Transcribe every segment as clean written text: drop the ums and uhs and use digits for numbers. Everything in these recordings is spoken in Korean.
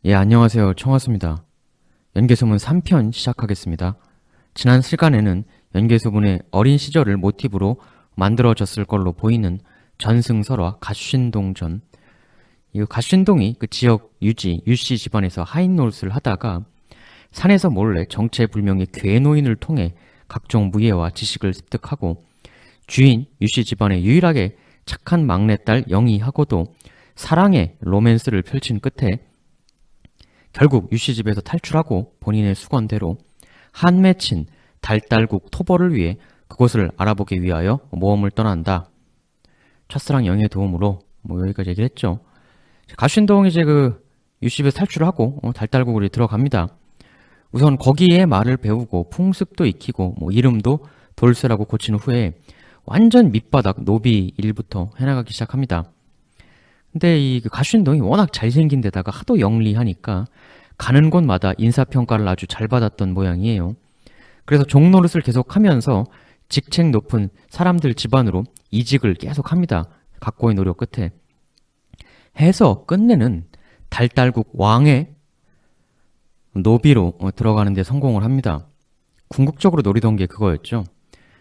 예, 안녕하세요. 청하수입니다. 연개소문 3편 시작하겠습니다. 지난 시간에는 연개소문의 어린 시절을 모티브로 만들어졌을 걸로 보이는 전승설화 갓쉰동전, 이 갓쉰동이 그 지역 유씨 집안에서 하인 노릇을 하다가 산에서 몰래 정체불명의 괴노인을 통해 각종 무예와 지식을 습득하고 주인 유씨 집안의 유일하게 착한 막내딸 영희하고도 사랑의 로맨스를 펼친 끝에 결국 유씨 집에서 탈출하고 본인의 수건대로 한 맺힌 달달국 토벌을 위해 그곳을 알아보기 위하여 모험을 떠난다. 첫사랑 영희의 도움으로 여기까지 얘기를 했죠. 갓쉰동이 이제 그 유씨 집에서 탈출을 하고 달달국으로 들어갑니다. 우선 거기에 말을 배우고 풍습도 익히고 이름도 돌쇠라고 고친 후에 완전 밑바닥 노비 일부터 해나가기 시작합니다. 근데 이 갓쉰동이 워낙 잘생긴 데다가 하도 영리하니까 가는 곳마다 인사평가를 아주 잘 받았던 모양이에요. 그래서 종노릇을 계속하면서 직책 높은 사람들 집안으로 이직을 계속합니다. 각고의 노력 끝에. 해서 끝내는 달달국 왕의 노비로 들어가는 데 성공을 합니다. 궁극적으로 노리던 게 그거였죠.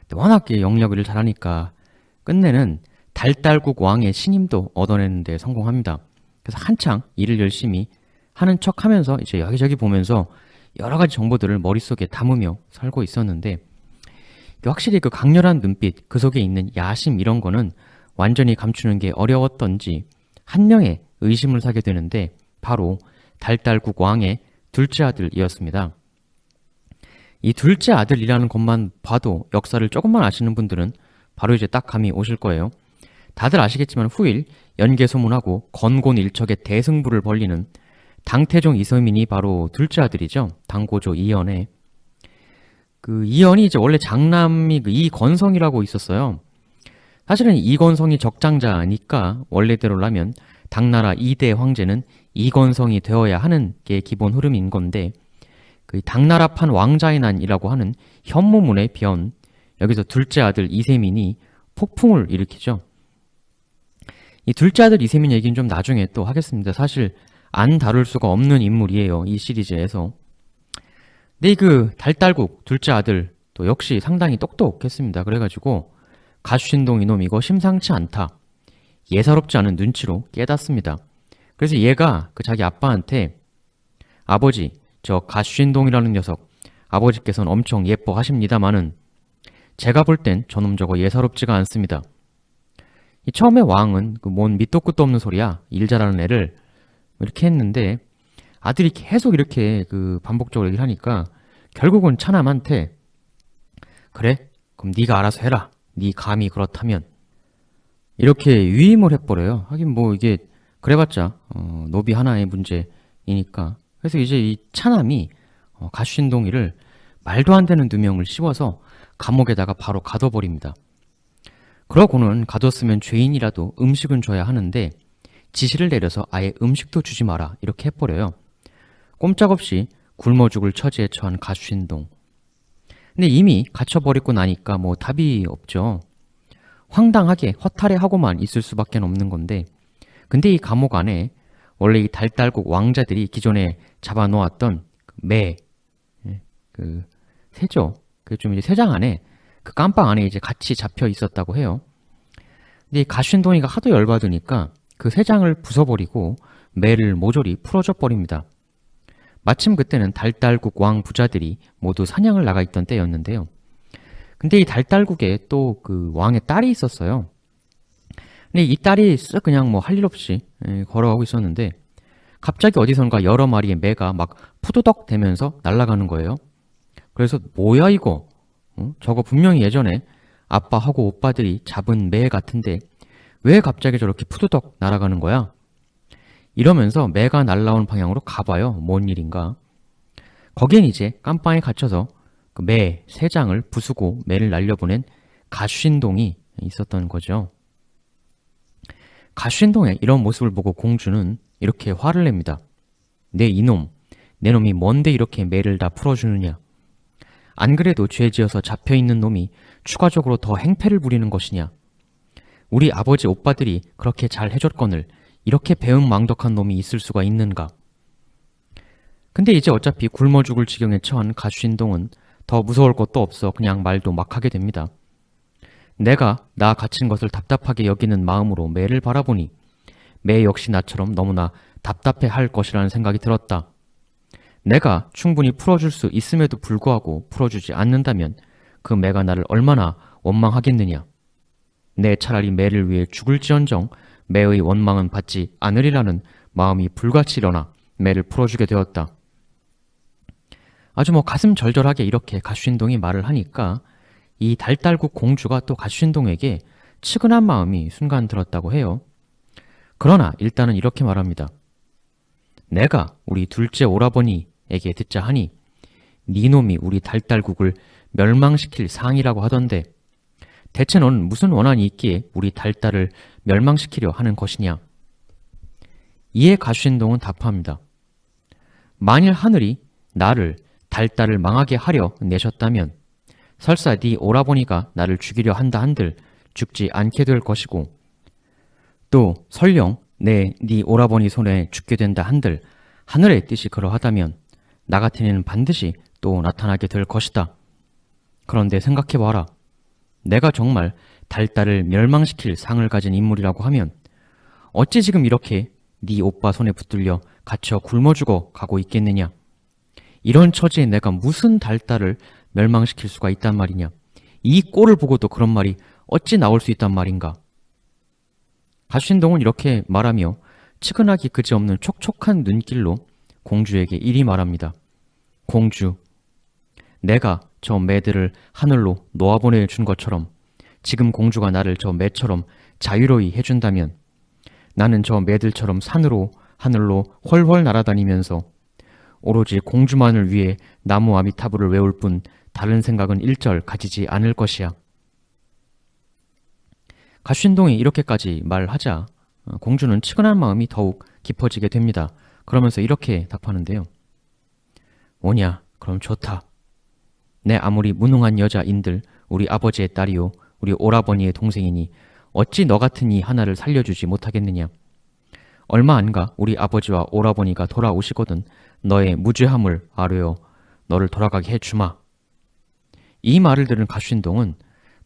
근데 워낙 영역을 잘하니까 끝내는 달달국 왕의 신임도 얻어내는 데 성공합니다. 그래서 한창 일을 열심히 하는 척 하면서 이제 여기저기 보면서 여러 가지 정보들을 머릿속에 담으며 살고 있었는데 확실히 그 강렬한 눈빛, 그 속에 있는 야심 이런 거는 완전히 감추는 게 어려웠던지 한 명의 의심을 사게 되는데 바로 달달국 왕의 둘째 아들이었습니다. 이 둘째 아들이라는 것만 봐도 역사를 조금만 아시는 분들은 바로 이제 딱 감이 오실 거예요. 다들 아시겠지만 후일 연개소문하고 건곤일척의 대승부를 벌리는 당태종 이서민이 바로 둘째 아들이죠. 당고조 이연의. 그 이연이 이제 원래 장남이 그 이건성이라고 있었어요. 사실은 이건성이 적장자니까 원래대로라면 당나라 2대 황제는 이건성이 되어야 하는 게 기본 흐름인 건데 그 당나라판 왕자의 난이라고 하는 현무문의 변, 여기서 둘째 아들 이세민이 폭풍을 일으키죠. 이 둘째 아들 이세민 얘기는 좀 나중에 또 하겠습니다. 사실 안 다룰 수가 없는 인물이에요. 이 시리즈에서. 근데 그 달달국 둘째 아들 또 역시 상당히 똑똑했습니다. 그래가지고 갓쉰동 이놈 이거 심상치 않다. 예사롭지 않은 눈치로 깨닫습니다. 그래서 얘가 그 자기 아빠한테 아버지, 저 갓쉰동이라는 녀석 아버지께서는 엄청 예뻐하십니다마는 제가 볼 땐 저놈 저거 예사롭지가 않습니다. 이 처음에 왕은 그 뭔 밑도 끝도 없는 소리야. 일 잘하는 애를 이렇게 했는데 아들이 계속 이렇게 그 반복적으로 얘기를 하니까 결국은 차남한테 그래? 그럼 네가 알아서 해라. 네 감이 그렇다면 이렇게 위임을 해버려요. 하긴 이게 그래봤자 노비 하나의 문제이니까. 그래서 이제 이 차남이 갓쉰동이를 말도 안 되는 누명을 씌워서 감옥에다가 바로 가둬버립니다. 그러고는 가뒀으면 죄인이라도 음식은 줘야 하는데 지시를 내려서 아예 음식도 주지 마라 이렇게 해버려요. 꼼짝없이 굶어 죽을 처지에 처한 갓쉰동. 근데 이미 갇혀버리고 나니까 답이 없죠. 황당하게 허탈해하고만 있을 수밖에 없는 건데 근데 이 감옥 안에 원래 이 달달국 왕자들이 기존에 잡아놓았던 그 새죠. 그 좀 이제 새장 안에 그 깜빵 안에 이제 같이 잡혀 있었다고 해요. 근데 이 갓쉰동이가 하도 열받으니까 그 새장을 부숴버리고 매를 모조리 풀어줘 버립니다. 마침 그때는 달달국 왕 부자들이 모두 사냥을 나가 있던 때였는데요. 근데 이 달달국에 또 그 왕의 딸이 있었어요. 근데 이 딸이 쓱 그냥 할 일 없이 걸어가고 있었는데 갑자기 어디선가 여러 마리의 매가 막 푸드덕 대면서 날아가는 거예요. 그래서 뭐야 이거? 저거 분명히 예전에 아빠하고 오빠들이 잡은 매 같은데 왜 갑자기 저렇게 푸드덕 날아가는 거야? 이러면서 매가 날아온 방향으로 가봐요. 뭔 일인가? 거긴 이제 깜빵에 갇혀서 그 매, 새장을 부수고 매를 날려보낸 갓쉰동이 있었던 거죠. 갓쉰동의 이런 모습을 보고 공주는 이렇게 화를 냅니다. 내 이놈, 내 놈이 뭔데 이렇게 매를 다 풀어주느냐? 안 그래도 죄지어서 잡혀있는 놈이 추가적으로 더 행패를 부리는 것이냐? 우리 아버지 오빠들이 그렇게 잘 해줬거늘 이렇게 배은망덕한 놈이 있을 수가 있는가? 근데 이제 어차피 굶어 죽을 지경에 처한 가수신동은 더 무서울 것도 없어 그냥 말도 막 하게 됩니다. 내가 나 갇힌 것을 답답하게 여기는 마음으로 매를 바라보니 매 역시 나처럼 너무나 답답해 할 것이라는 생각이 들었다. 내가 충분히 풀어줄 수 있음에도 불구하고 풀어주지 않는다면 그 매가 나를 얼마나 원망하겠느냐. 내 차라리 매를 위해 죽을지언정 매의 원망은 받지 않으리라는 마음이 불같이 일어나 매를 풀어주게 되었다. 아주 가슴 절절하게 이렇게 가수신동이 말을 하니까 이 달달국 공주가 또 가수신동에게 측은한 마음이 순간 들었다고 해요. 그러나 일단은 이렇게 말합니다. 내가 우리 둘째 오라버니에게 듣자 하니 네 놈이 우리 달달국을 멸망시킬 상이라고 하던데 대체 너는 무슨 원한이 있기에 우리 달달을 멸망시키려 하는 것이냐? 이에 가수신동은 답합니다. 만일 하늘이 나를 달달을 망하게 하려 내셨다면 설사 네 오라버니가 나를 죽이려 한다 한들 죽지 않게 될 것이고 또 설령 네 오라버니 손에 죽게 된다 한들 하늘의 뜻이 그러하다면 나 같은 이는 반드시 또 나타나게 될 것이다. 그런데 생각해봐라. 내가 정말 달달을 멸망시킬 상을 가진 인물이라고 하면 어찌 지금 이렇게 네 오빠 손에 붙들려 갇혀 굶어 죽어 가고 있겠느냐. 이런 처지에 내가 무슨 달달을 멸망시킬 수가 있단 말이냐. 이 꼴을 보고도 그런 말이 어찌 나올 수 있단 말인가. 가수신동은 이렇게 말하며 측은하기 그지없는 촉촉한 눈길로 공주에게 이리 말합니다. 공주, 내가 저 매들을 하늘로 놓아보내준 것처럼 지금 공주가 나를 저 매처럼 자유로이 해준다면 나는 저 매들처럼 산으로 하늘로 훨훨 날아다니면서 오로지 공주만을 위해 나무 아미타불을 외울 뿐 다른 생각은 일절 가지지 않을 것이야. 가수신동이 이렇게까지 말하자 공주는 측은한 마음이 더욱 깊어지게 됩니다. 그러면서 이렇게 답하는데요. 뭐냐, 그럼 좋다. 내 아무리 무능한 여자인들 우리 아버지의 딸이요 우리 오라버니의 동생이니 어찌 너 같은 이 하나를 살려주지 못하겠느냐. 얼마 안가 우리 아버지와 오라버니가 돌아오시거든 너의 무죄함을 아뢰어 너를 돌아가게 해주마. 이 말을 들은 가수신동은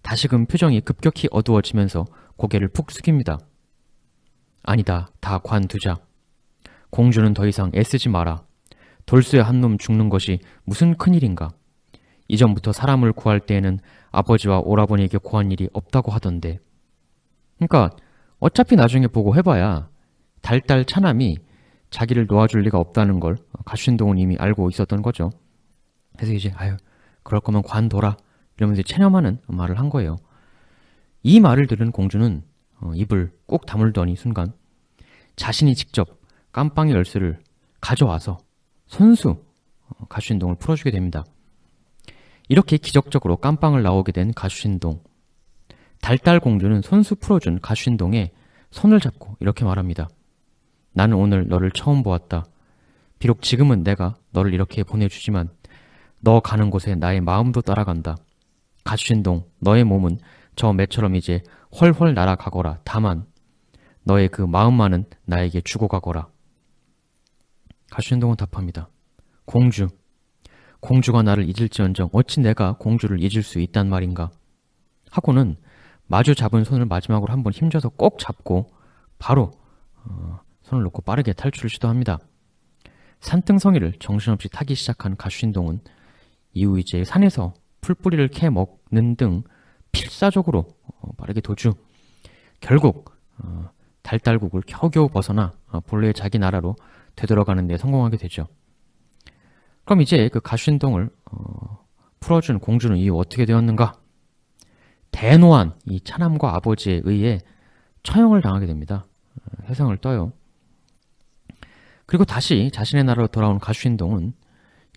다시금 표정이 급격히 어두워지면서 고개를 푹 숙입니다. 아니다, 다 관두자. 공주는 더 이상 애쓰지 마라. 돌쇠 한 놈 죽는 것이 무슨 큰일인가. 이전부터 사람을 구할 때에는 아버지와 오라버니에게 구한 일이 없다고 하던데. 그러니까 어차피 나중에 보고 해봐야 달달 차남이 자기를 놓아줄 리가 없다는 걸 가수신동은 이미 알고 있었던 거죠. 그래서 이제 아유 그럴 거면 관둬라 이러면서 체념하는 말을 한 거예요. 이 말을 들은 공주는 입을 꾹 다물더니 순간 자신이 직접 깜빵의 열쇠를 가져와서 손수 가수신동을 풀어주게 됩니다. 이렇게 기적적으로 깜빵을 나오게 된 가수신동. 달달 공주는 손수 풀어준 가수신동의 손을 잡고 이렇게 말합니다. 나는 오늘 너를 처음 보았다. 비록 지금은 내가 너를 이렇게 보내주지만 너 가는 곳에 나의 마음도 따라간다. 가수신동, 너의 몸은 저 매처럼 이제 훨훨 날아가거라. 다만 너의 그 마음만은 나에게 주고 가거라. 가수신동은 답합니다. 공주, 공주가 나를 잊을지언정 어찌 내가 공주를 잊을 수 있단 말인가. 하고는 마주 잡은 손을 마지막으로 한번 힘줘서 꼭 잡고 바로 손을 놓고 빠르게 탈출을 시도합니다. 산등성이를 정신없이 타기 시작한 가수신동은 이후 이제 산에서 풀뿌리를 캐 먹는 등 필사적으로 빠르게 도주. 결국 달달국을 겨우겨우 벗어나 본래의 자기 나라로 되돌아가는 데 성공하게 되죠. 그럼 이제 그 가수신동을 풀어준 공주는 이후 어떻게 되었는가? 대노한 이 차남과 아버지에 의해 처형을 당하게 됩니다. 세상을 떠요. 그리고 다시 자신의 나라로 돌아온 가수신동은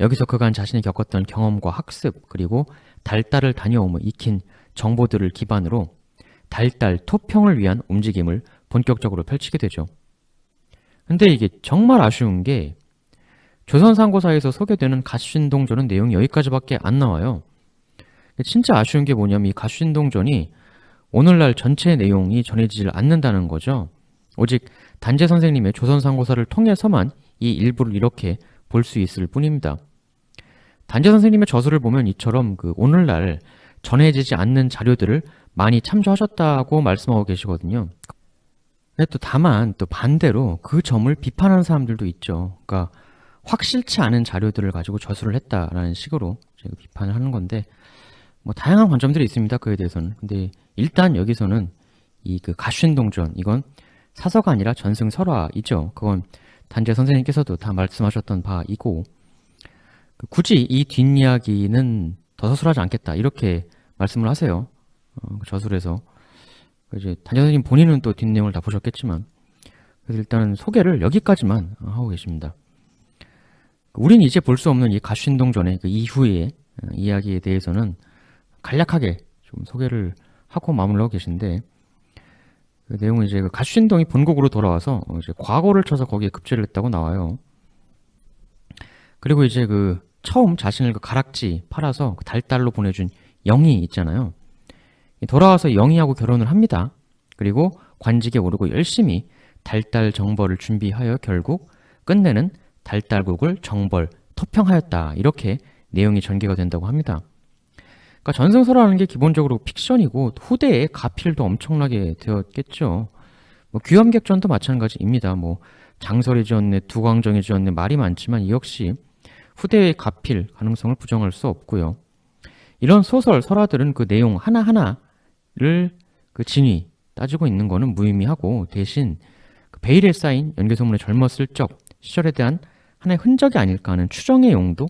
여기서 그간 자신이 겪었던 경험과 학습 그리고 달달을 다녀옴을 익힌 정보들을 기반으로 달달 토평을 위한 움직임을 본격적으로 펼치게 되죠. 근데 이게 정말 아쉬운 게 조선상고사에서 소개되는 가수신동전은 내용이 여기까지밖에 안 나와요. 진짜 아쉬운 게 뭐냐면 이 가수신동전이 오늘날 전체 내용이 전해지질 않는다는 거죠. 오직 단재 선생님의 조선상고사를 통해서만 이 일부를 이렇게 볼 수 있을 뿐입니다. 단재 선생님의 저술을 보면 이처럼 그 오늘날 전해지지 않는 자료들을 많이 참조하셨다고 말씀하고 계시거든요. 근데 또 다만 또 반대로 그 점을 비판하는 사람들도 있죠. 그러니까 확실치 않은 자료들을 가지고 저술을 했다라는 식으로 제가 비판을 하는 건데 뭐 다양한 관점들이 있습니다. 그에 대해서는. 근데 일단 여기서는 이 그 가슌동전 이건 사서가 아니라 전승설화이죠. 그건 단재 선생님께서도 다 말씀하셨던 바이고 굳이 이 뒷이야기는 더 서술하지 않겠다 이렇게 말씀을 하세요. 그 저술에서 이제 단재 선생님 본인은 또 뒷내용을 다 보셨겠지만 그래서 일단은 소개를 여기까지만 하고 계십니다. 우린 이제 볼 수 없는 이 가슌동전의 그 이후의 이야기에 대해서는 간략하게 좀 소개를 하고 마무리하고 계신데 그 내용은 이제 그 가슌동이 본국으로 돌아와서 이제 과거를 쳐서 거기에 급제를 했다고 나와요. 그리고 이제 그 처음 자신을 그 가락지 팔아서 그 달달로 보내준 영희 있잖아요. 돌아와서 영희하고 결혼을 합니다. 그리고 관직에 오르고 열심히 달달 정벌을 준비하여 결국 끝내는 달달국을 정벌, 토평하였다. 이렇게 내용이 전개가 된다고 합니다. 그러니까 전승설화라는 게 기본적으로 픽션이고 후대에 가필도 엄청나게 되었겠죠. 뭐 귀염객전도 마찬가지입니다. 뭐 장설이 지었네, 두광정이 지었네 말이 많지만 이 역시 후대의 가필 가능성을 부정할 수 없고요. 이런 소설, 설화들은 그 내용 하나하나를 그 진위 따지고 있는 거는 무의미하고 대신 그 베일에 쌓인 연개소문의 젊었을 적 시절에 대한 하나의 흔적이 아닐까 하는 추정의 용도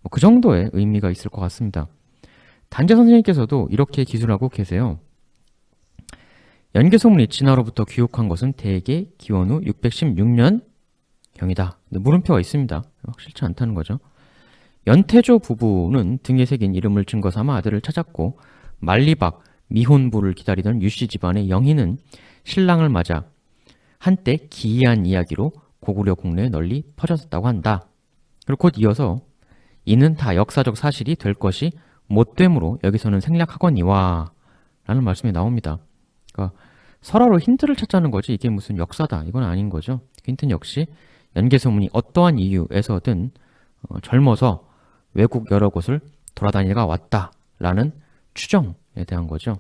뭐 그 정도의 의미가 있을 것 같습니다. 단재 선생님께서도 이렇게 기술하고 계세요. 연개소문이 진화로부터 귀국한 것은 대개 기원 후 616년경이다. 물음표가 있습니다. 확실치 않다는 거죠. 연태조 부부는 등에 새긴 이름을 증거 삼아 아들을 찾았고 만리박 미혼부를 기다리던 유씨 집안의 영희는 신랑을 맞아 한때 기이한 이야기로 고구려 국내에 널리 퍼졌다고 한다. 그리고 곧 이어서 이는 다 역사적 사실이 될 것이 못됨으로 여기서는 생략하거니와 라는 말씀이 나옵니다. 그러니까 설화로 힌트를 찾자는 거지 이게 무슨 역사다 이건 아닌 거죠. 힌트는 역시 연개소문이 어떠한 이유에서든 젊어서 외국 여러 곳을 돌아다니다가 왔다라는 추정에 대한 거죠.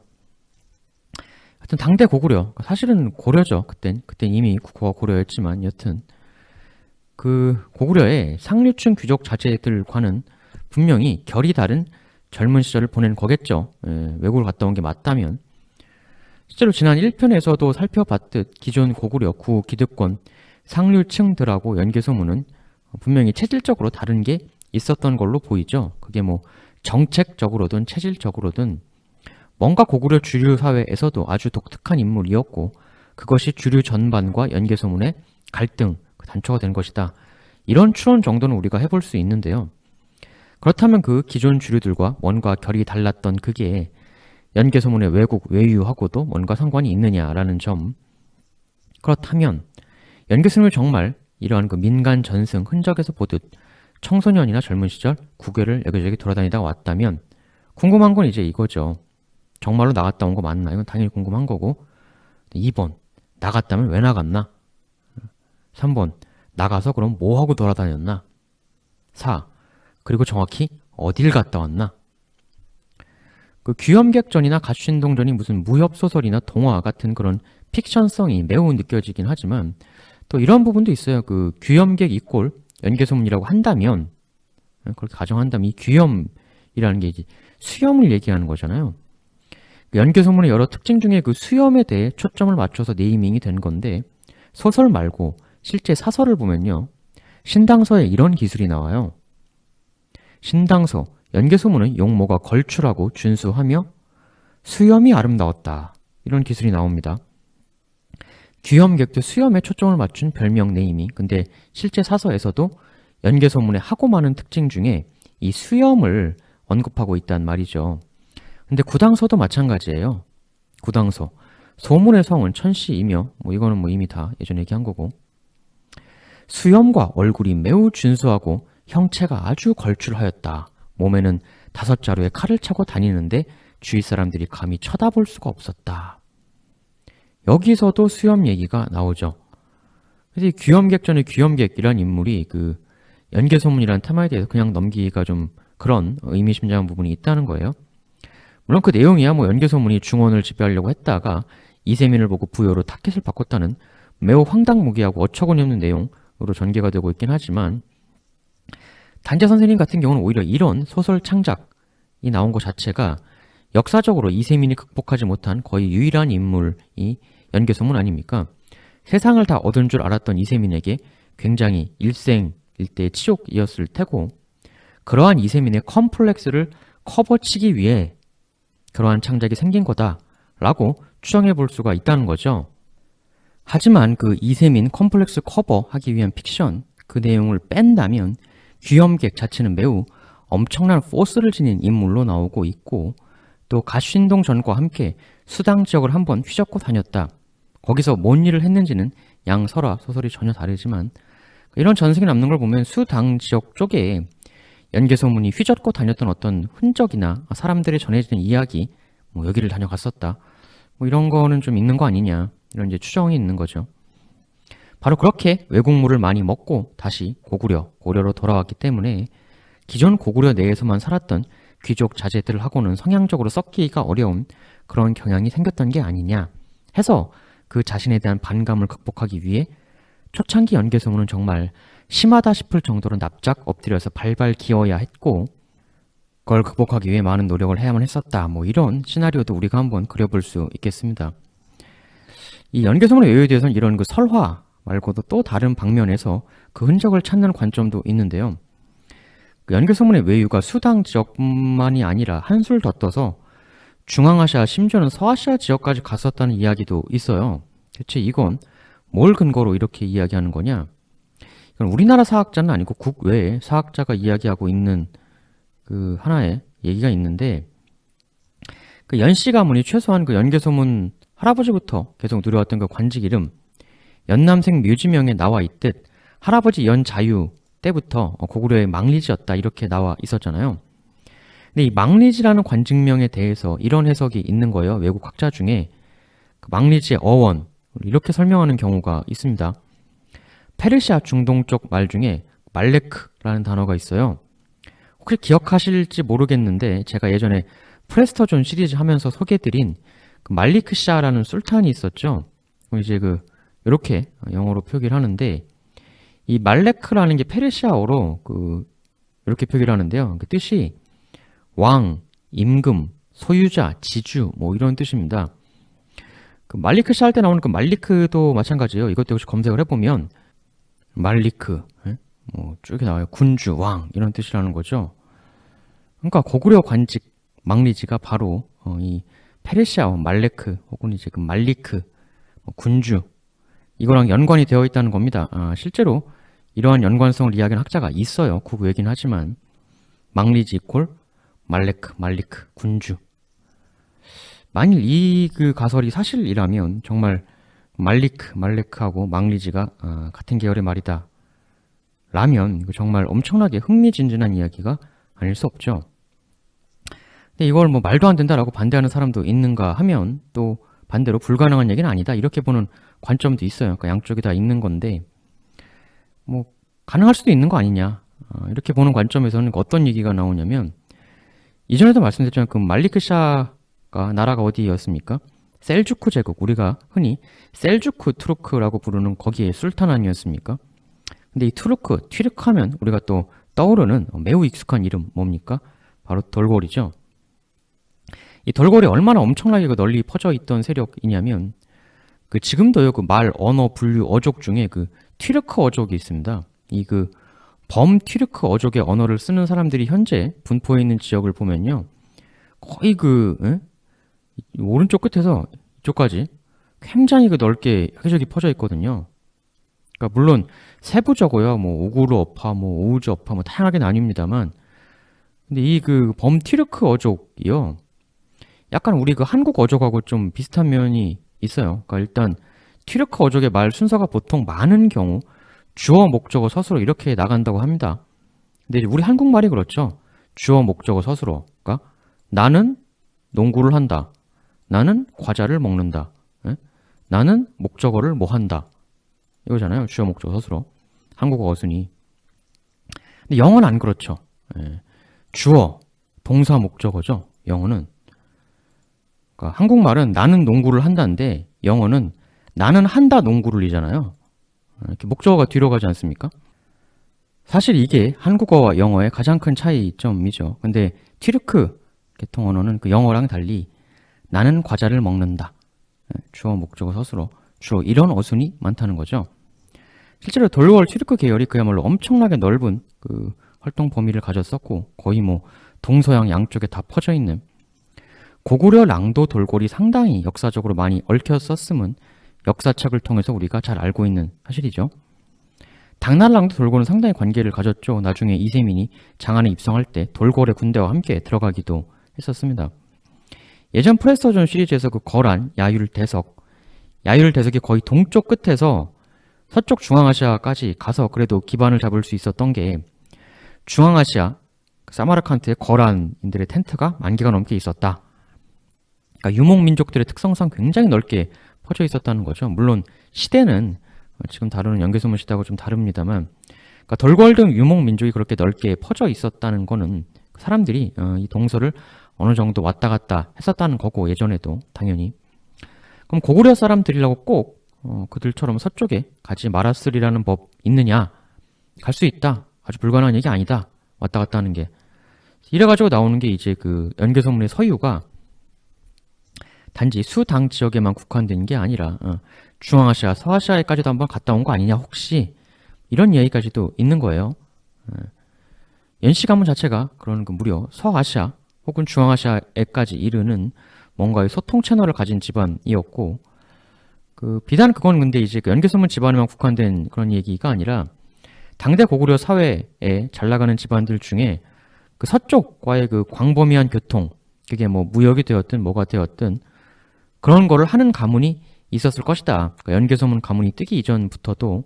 하여튼 당대 고구려, 사실은 고려죠. 그땐 이미 국호가 고려였지만 여튼 그 고구려의 상류층 귀족 자제들과는 분명히 결이 다른 젊은 시절을 보낸 거겠죠. 외국을 갔다 온 게 맞다면. 실제로 지난 1편에서도 살펴봤듯 기존 고구려 구 기득권 상류층들하고 연개소문은 분명히 체질적으로 다른 게 있었던 걸로 보이죠. 그게 뭐 정책적으로든 체질적으로든 뭔가 고구려 주류 사회에서도 아주 독특한 인물이었고 그것이 주류 전반과 연개소문의 갈등, 단초가 된 것이다. 이런 추론 정도는 우리가 해볼 수 있는데요. 그렇다면 그 기존 주류들과 뭔가 결이 달랐던 그게 연개소문의 왜곡, 외유하고도 뭔가 상관이 있느냐라는 점. 그렇다면 연개소문이 정말 이러한 그 민간 전승 흔적에서 보듯 청소년이나 젊은 시절 국외를 여기저기 돌아다니다 왔다면 궁금한 건 이제 이거죠. 정말로 나갔다 온 거 맞나? 이건 당연히 궁금한 거고 2번 나갔다면 왜 나갔나? 3번 나가서 그럼 뭐하고 돌아다녔나? 4. 그리고 정확히 어딜 갔다 왔나? 그 귀염객전이나 가슌동전이 무슨 무협소설이나 동화 같은 그런 픽션성이 매우 느껴지긴 하지만 또 이런 부분도 있어요. 그 귀염객 이꼴 연개소문이라고 한다면 그렇게 가정한다면 이 귀염이라는 게 이제 수염을 얘기하는 거잖아요. 연개소문의 여러 특징 중에 그 수염에 대해 초점을 맞춰서 네이밍이 된 건데 소설 말고 실제 사설을 보면요. 신당서에 이런 기술이 나와요. 신당서, 연개소문은 용모가 걸출하고 준수하며 수염이 아름다웠다. 이런 기술이 나옵니다. 귀염객도 수염에 초점을 맞춘 별명 네이밍. 근데 실제 사서에서도 연개소문의 하고 많은 특징 중에 이 수염을 언급하고 있단 말이죠. 근데 구당서도 마찬가지예요. 구당서. 소문의 성은 천시이며 뭐 이거는 뭐 이미 다 예전에 얘기한 거고 수염과 얼굴이 매우 준수하고 형체가 아주 걸출하였다. 몸에는 5자루의 칼을 차고 다니는데 주위 사람들이 감히 쳐다볼 수가 없었다. 여기서도 수염 얘기가 나오죠. 그래서 이 귀염객전의 귀염객이란 인물이 그 연개소문이라는 테마에 대해서 그냥 넘기기가 좀 그런 의미심장한 부분이 있다는 거예요. 물론 그 내용이야 뭐 연개소문이 중원을 지배하려고 했다가 이세민을 보고 부여로 타켓을 바꿨다는 매우 황당무계하고 어처구니 없는 내용으로 전개가 되고 있긴 하지만, 단재 선생님 같은 경우는 오히려 이런 소설 창작이 나온 것 자체가 역사적으로 이세민이 극복하지 못한 거의 유일한 인물이 연개소문 아닙니까? 세상을 다 얻은 줄 알았던 이세민에게 굉장히 일생일대의 치욕이었을 테고, 그러한 이세민의 컴플렉스를 커버치기 위해 그러한 창작이 생긴 거다라고 추정해 볼 수가 있다는 거죠. 하지만 그 이세민 컴플렉스 커버하기 위한 픽션, 그 내용을 뺀다면 귀염객 자체는 매우 엄청난 포스를 지닌 인물로 나오고 있고, 또 가신동 전과 함께 수당 지역을 한번 휘젓고 다녔다. 거기서 뭔 일을 했는지는 양 설화 소설이 전혀 다르지만, 이런 전승이 남는 걸 보면 수당 지역 쪽에 연개소문이 휘젓고 다녔던 어떤 흔적이나 사람들이 전해지는 이야기, 뭐 여기를 다녀갔었다, 뭐 이런 거는 좀 있는 거 아니냐, 이런 이제 추정이 있는 거죠. 바로 그렇게 외국물을 많이 먹고 다시 고구려로 돌아왔기 때문에 기존 고구려 내에서만 살았던 귀족 자제들하고는 성향적으로 섞이기가 어려운 그런 경향이 생겼던 게 아니냐 해서 그 자신에 대한 반감을 극복하기 위해 초창기 연개소문은 정말 심하다 싶을 정도로 납작 엎드려서 발발 기어야 했고, 그걸 극복하기 위해 많은 노력을 해야만 했었다, 뭐 이런 시나리오도 우리가 한번 그려볼 수 있겠습니다. 이 연개소문의 외유에 대해서는 이런 그 설화 말고도 또 다른 방면에서 그 흔적을 찾는 관점도 있는데요. 그 연개소문의 외유가 수당 지역뿐만이 아니라 한술 더 떠서 중앙아시아, 심지어는 서아시아 지역까지 갔었다는 이야기도 있어요. 대체 이건 뭘 근거로 이렇게 이야기하는 거냐? 이건 우리나라 사학자는 아니고 국외의 사학자가 이야기하고 있는 그 하나의 얘기가 있는데, 그 연씨 가문이 최소한 그 연개소문 할아버지부터 계속 누려왔던 그 관직 이름 연남생 묘지명에 나와 있듯 할아버지 연자유 때부터 고구려의 망리지였다, 이렇게 나와 있었잖아요. 근데 이 망리지라는 관직명에 대해서 이런 해석이 있는 거예요. 외국 학자 중에 그 망리지의 어원, 이렇게 설명하는 경우가 있습니다. 페르시아 중동 쪽 말 중에 말레크라는 단어가 있어요. 혹시 기억하실지 모르겠는데 제가 예전에 프레스터존 시리즈 하면서 소개해드린 그 말리크 샤라는 술탄이 있었죠. 이제 이렇게 영어로 표기를 하는데, 이 말레크라는 게 페르시아어로 이렇게 표기를 하는데요. 그 뜻이 왕, 임금, 소유자, 지주, 뭐 이런 뜻입니다. 그 말리크 샤 할 때 나오는 그 말리크도 마찬가지예요. 이것도 역시 검색을 해보면 말리크, 뭐 쭉 나와요. 군주, 왕, 이런 뜻이라는 거죠. 그러니까 고구려 관직 망리지가 바로 이 페르시아어 말레크 혹은 이제 그 말리크, 군주, 이거랑 연관이 되어 있다는 겁니다. 실제로 이러한 연관성을 이야기하는 학자가 있어요. 국외긴 하지만 망리지 이퀄 말리크, 군주. 만일 이 그 가설이 사실이라면 정말 말레크하고 망리지가 같은 계열의 말이다 라면 정말 엄청나게 흥미진진한 이야기가 아닐 수 없죠. 근데 이걸 뭐 말도 안 된다라고 반대하는 사람도 있는가 하면 또 반대로 불가능한 얘기는 아니다, 이렇게 보는 관점도 있어요. 그러니까 양쪽이 다 있는 건데, 뭐 가능할 수도 있는 거 아니냐, 이렇게 보는 관점에서는 어떤 얘기가 나오냐면, 이전에도 말씀드렸지만 그 말리크 샤가 나라가 어디였습니까? 셀주크 제국, 우리가 흔히 셀주크 투르크라고 부르는 거기에 술탄 아니었습니까? 근데 이 튀르크 하면 우리가 또 떠오르는 매우 익숙한 이름 뭡니까? 바로 돌고리죠. 이 돌고리 얼마나 엄청나게 널리 퍼져 있던 세력이냐면, 지금도요, 말, 언어, 분류, 어족 중에 튀르크 어족이 있습니다. 이 범튀르크 어족의 언어를 쓰는 사람들이 현재 분포해 있는 지역을 보면요, 거의 오른쪽 끝에서 이쪽까지 굉장히 넓게 여기저기 퍼져 있거든요. 그러니까 물론 세부적으로요, 뭐 오구르 어파, 뭐 오우즈 어파, 뭐 다양하게 나뉩니다만, 근데 이 범튀르크 어족이요, 약간 우리 한국 어족하고 좀 비슷한 면이 있어요. 그러니까 일단 튀르크 어족의 말 순서가 보통 많은 경우 주어, 목적어, 서술어 이렇게 나간다고 합니다. 근데 우리 한국말이 그렇죠. 주어, 목적어, 서술어. 그러니까 나는 농구를 한다. 나는 과자를 먹는다. 나는 목적어를 뭐 한다. 이거잖아요. 주어, 목적어, 서술어. 한국어 어순이. 근데 영어는 안 그렇죠. 예. 주어, 동사, 목적어죠. 영어는. 그러니까 한국말은 나는 농구를 한다는데 영어는 나는 한다 농구를이잖아요. 이렇게 목적어가 뒤로 가지 않습니까? 사실 이게 한국어와 영어의 가장 큰 차이점이죠. 근데 튀르크 계통 언어는 그 영어랑 달리 나는 과자를 먹는다. 주어, 목적어, 서술어, 주어 이런 어순이 많다는 거죠. 실제로 돌월 튀르크 계열이 그야말로 엄청나게 넓은 그 활동 범위를 가졌었고 거의 뭐 동서양 양쪽에 다 퍼져 있는 고구려 랑도 돌골이 상당히 역사적으로 많이 얽혔었음은 역사책을 통해서 우리가 잘 알고 있는 사실이죠. 당나라랑도 돌골은 상당히 관계를 가졌죠. 나중에 이세민이 장안에 입성할 때 돌골의 군대와 함께 들어가기도 했었습니다. 예전 프레스터전 시리즈에서 그 거란, 야율대석이 거의 동쪽 끝에서 서쪽 중앙아시아까지 가서 그래도 기반을 잡을 수 있었던 게 중앙아시아, 사마르칸트의 거란인들의 텐트가 10,000개가 넘게 있었다. 그러니까 유목민족들의 특성상 굉장히 넓게 퍼져 있었다는 거죠. 물론 시대는 지금 다루는 연개소문 시대하고 좀 다릅니다만 그러니까 돌궐 등 유목민족이 그렇게 넓게 퍼져 있었다는 거는 사람들이 이 동서를 어느 정도 왔다 갔다 했었다는 거고 예전에도 당연히 그럼 고구려 사람들이라고 꼭 그들처럼 서쪽에 가지 말았으리라는 법 있느냐? 갈 수 있다. 아주 불가능한 얘기 아니다. 왔다 갔다 하는 게. 이래가지고 나오는 게 이제 그 연개소문의 서유가 단지 수당 지역에만 국한된 게 아니라 중앙아시아, 서아시아에까지도 한번 갔다 온 거 아니냐 혹시 이런 이야기까지도 있는 거예요. 연씨 가문 자체가 그런 그 무려 서아시아 혹은 중앙아시아에까지 이르는 뭔가의 소통 채널을 가진 집안이었고 그 비단 그건 근데 이제 그 연개소문 집안에만 국한된 그런 얘기가 아니라 당대 고구려 사회에 잘 나가는 집안들 중에 그 서쪽과의 그 광범위한 교통 그게 뭐 무역이 되었든 뭐가 되었든 그런 거를 하는 가문이 있었을 것이다. 그러니까 연개소문 가문이 뜨기 이전부터도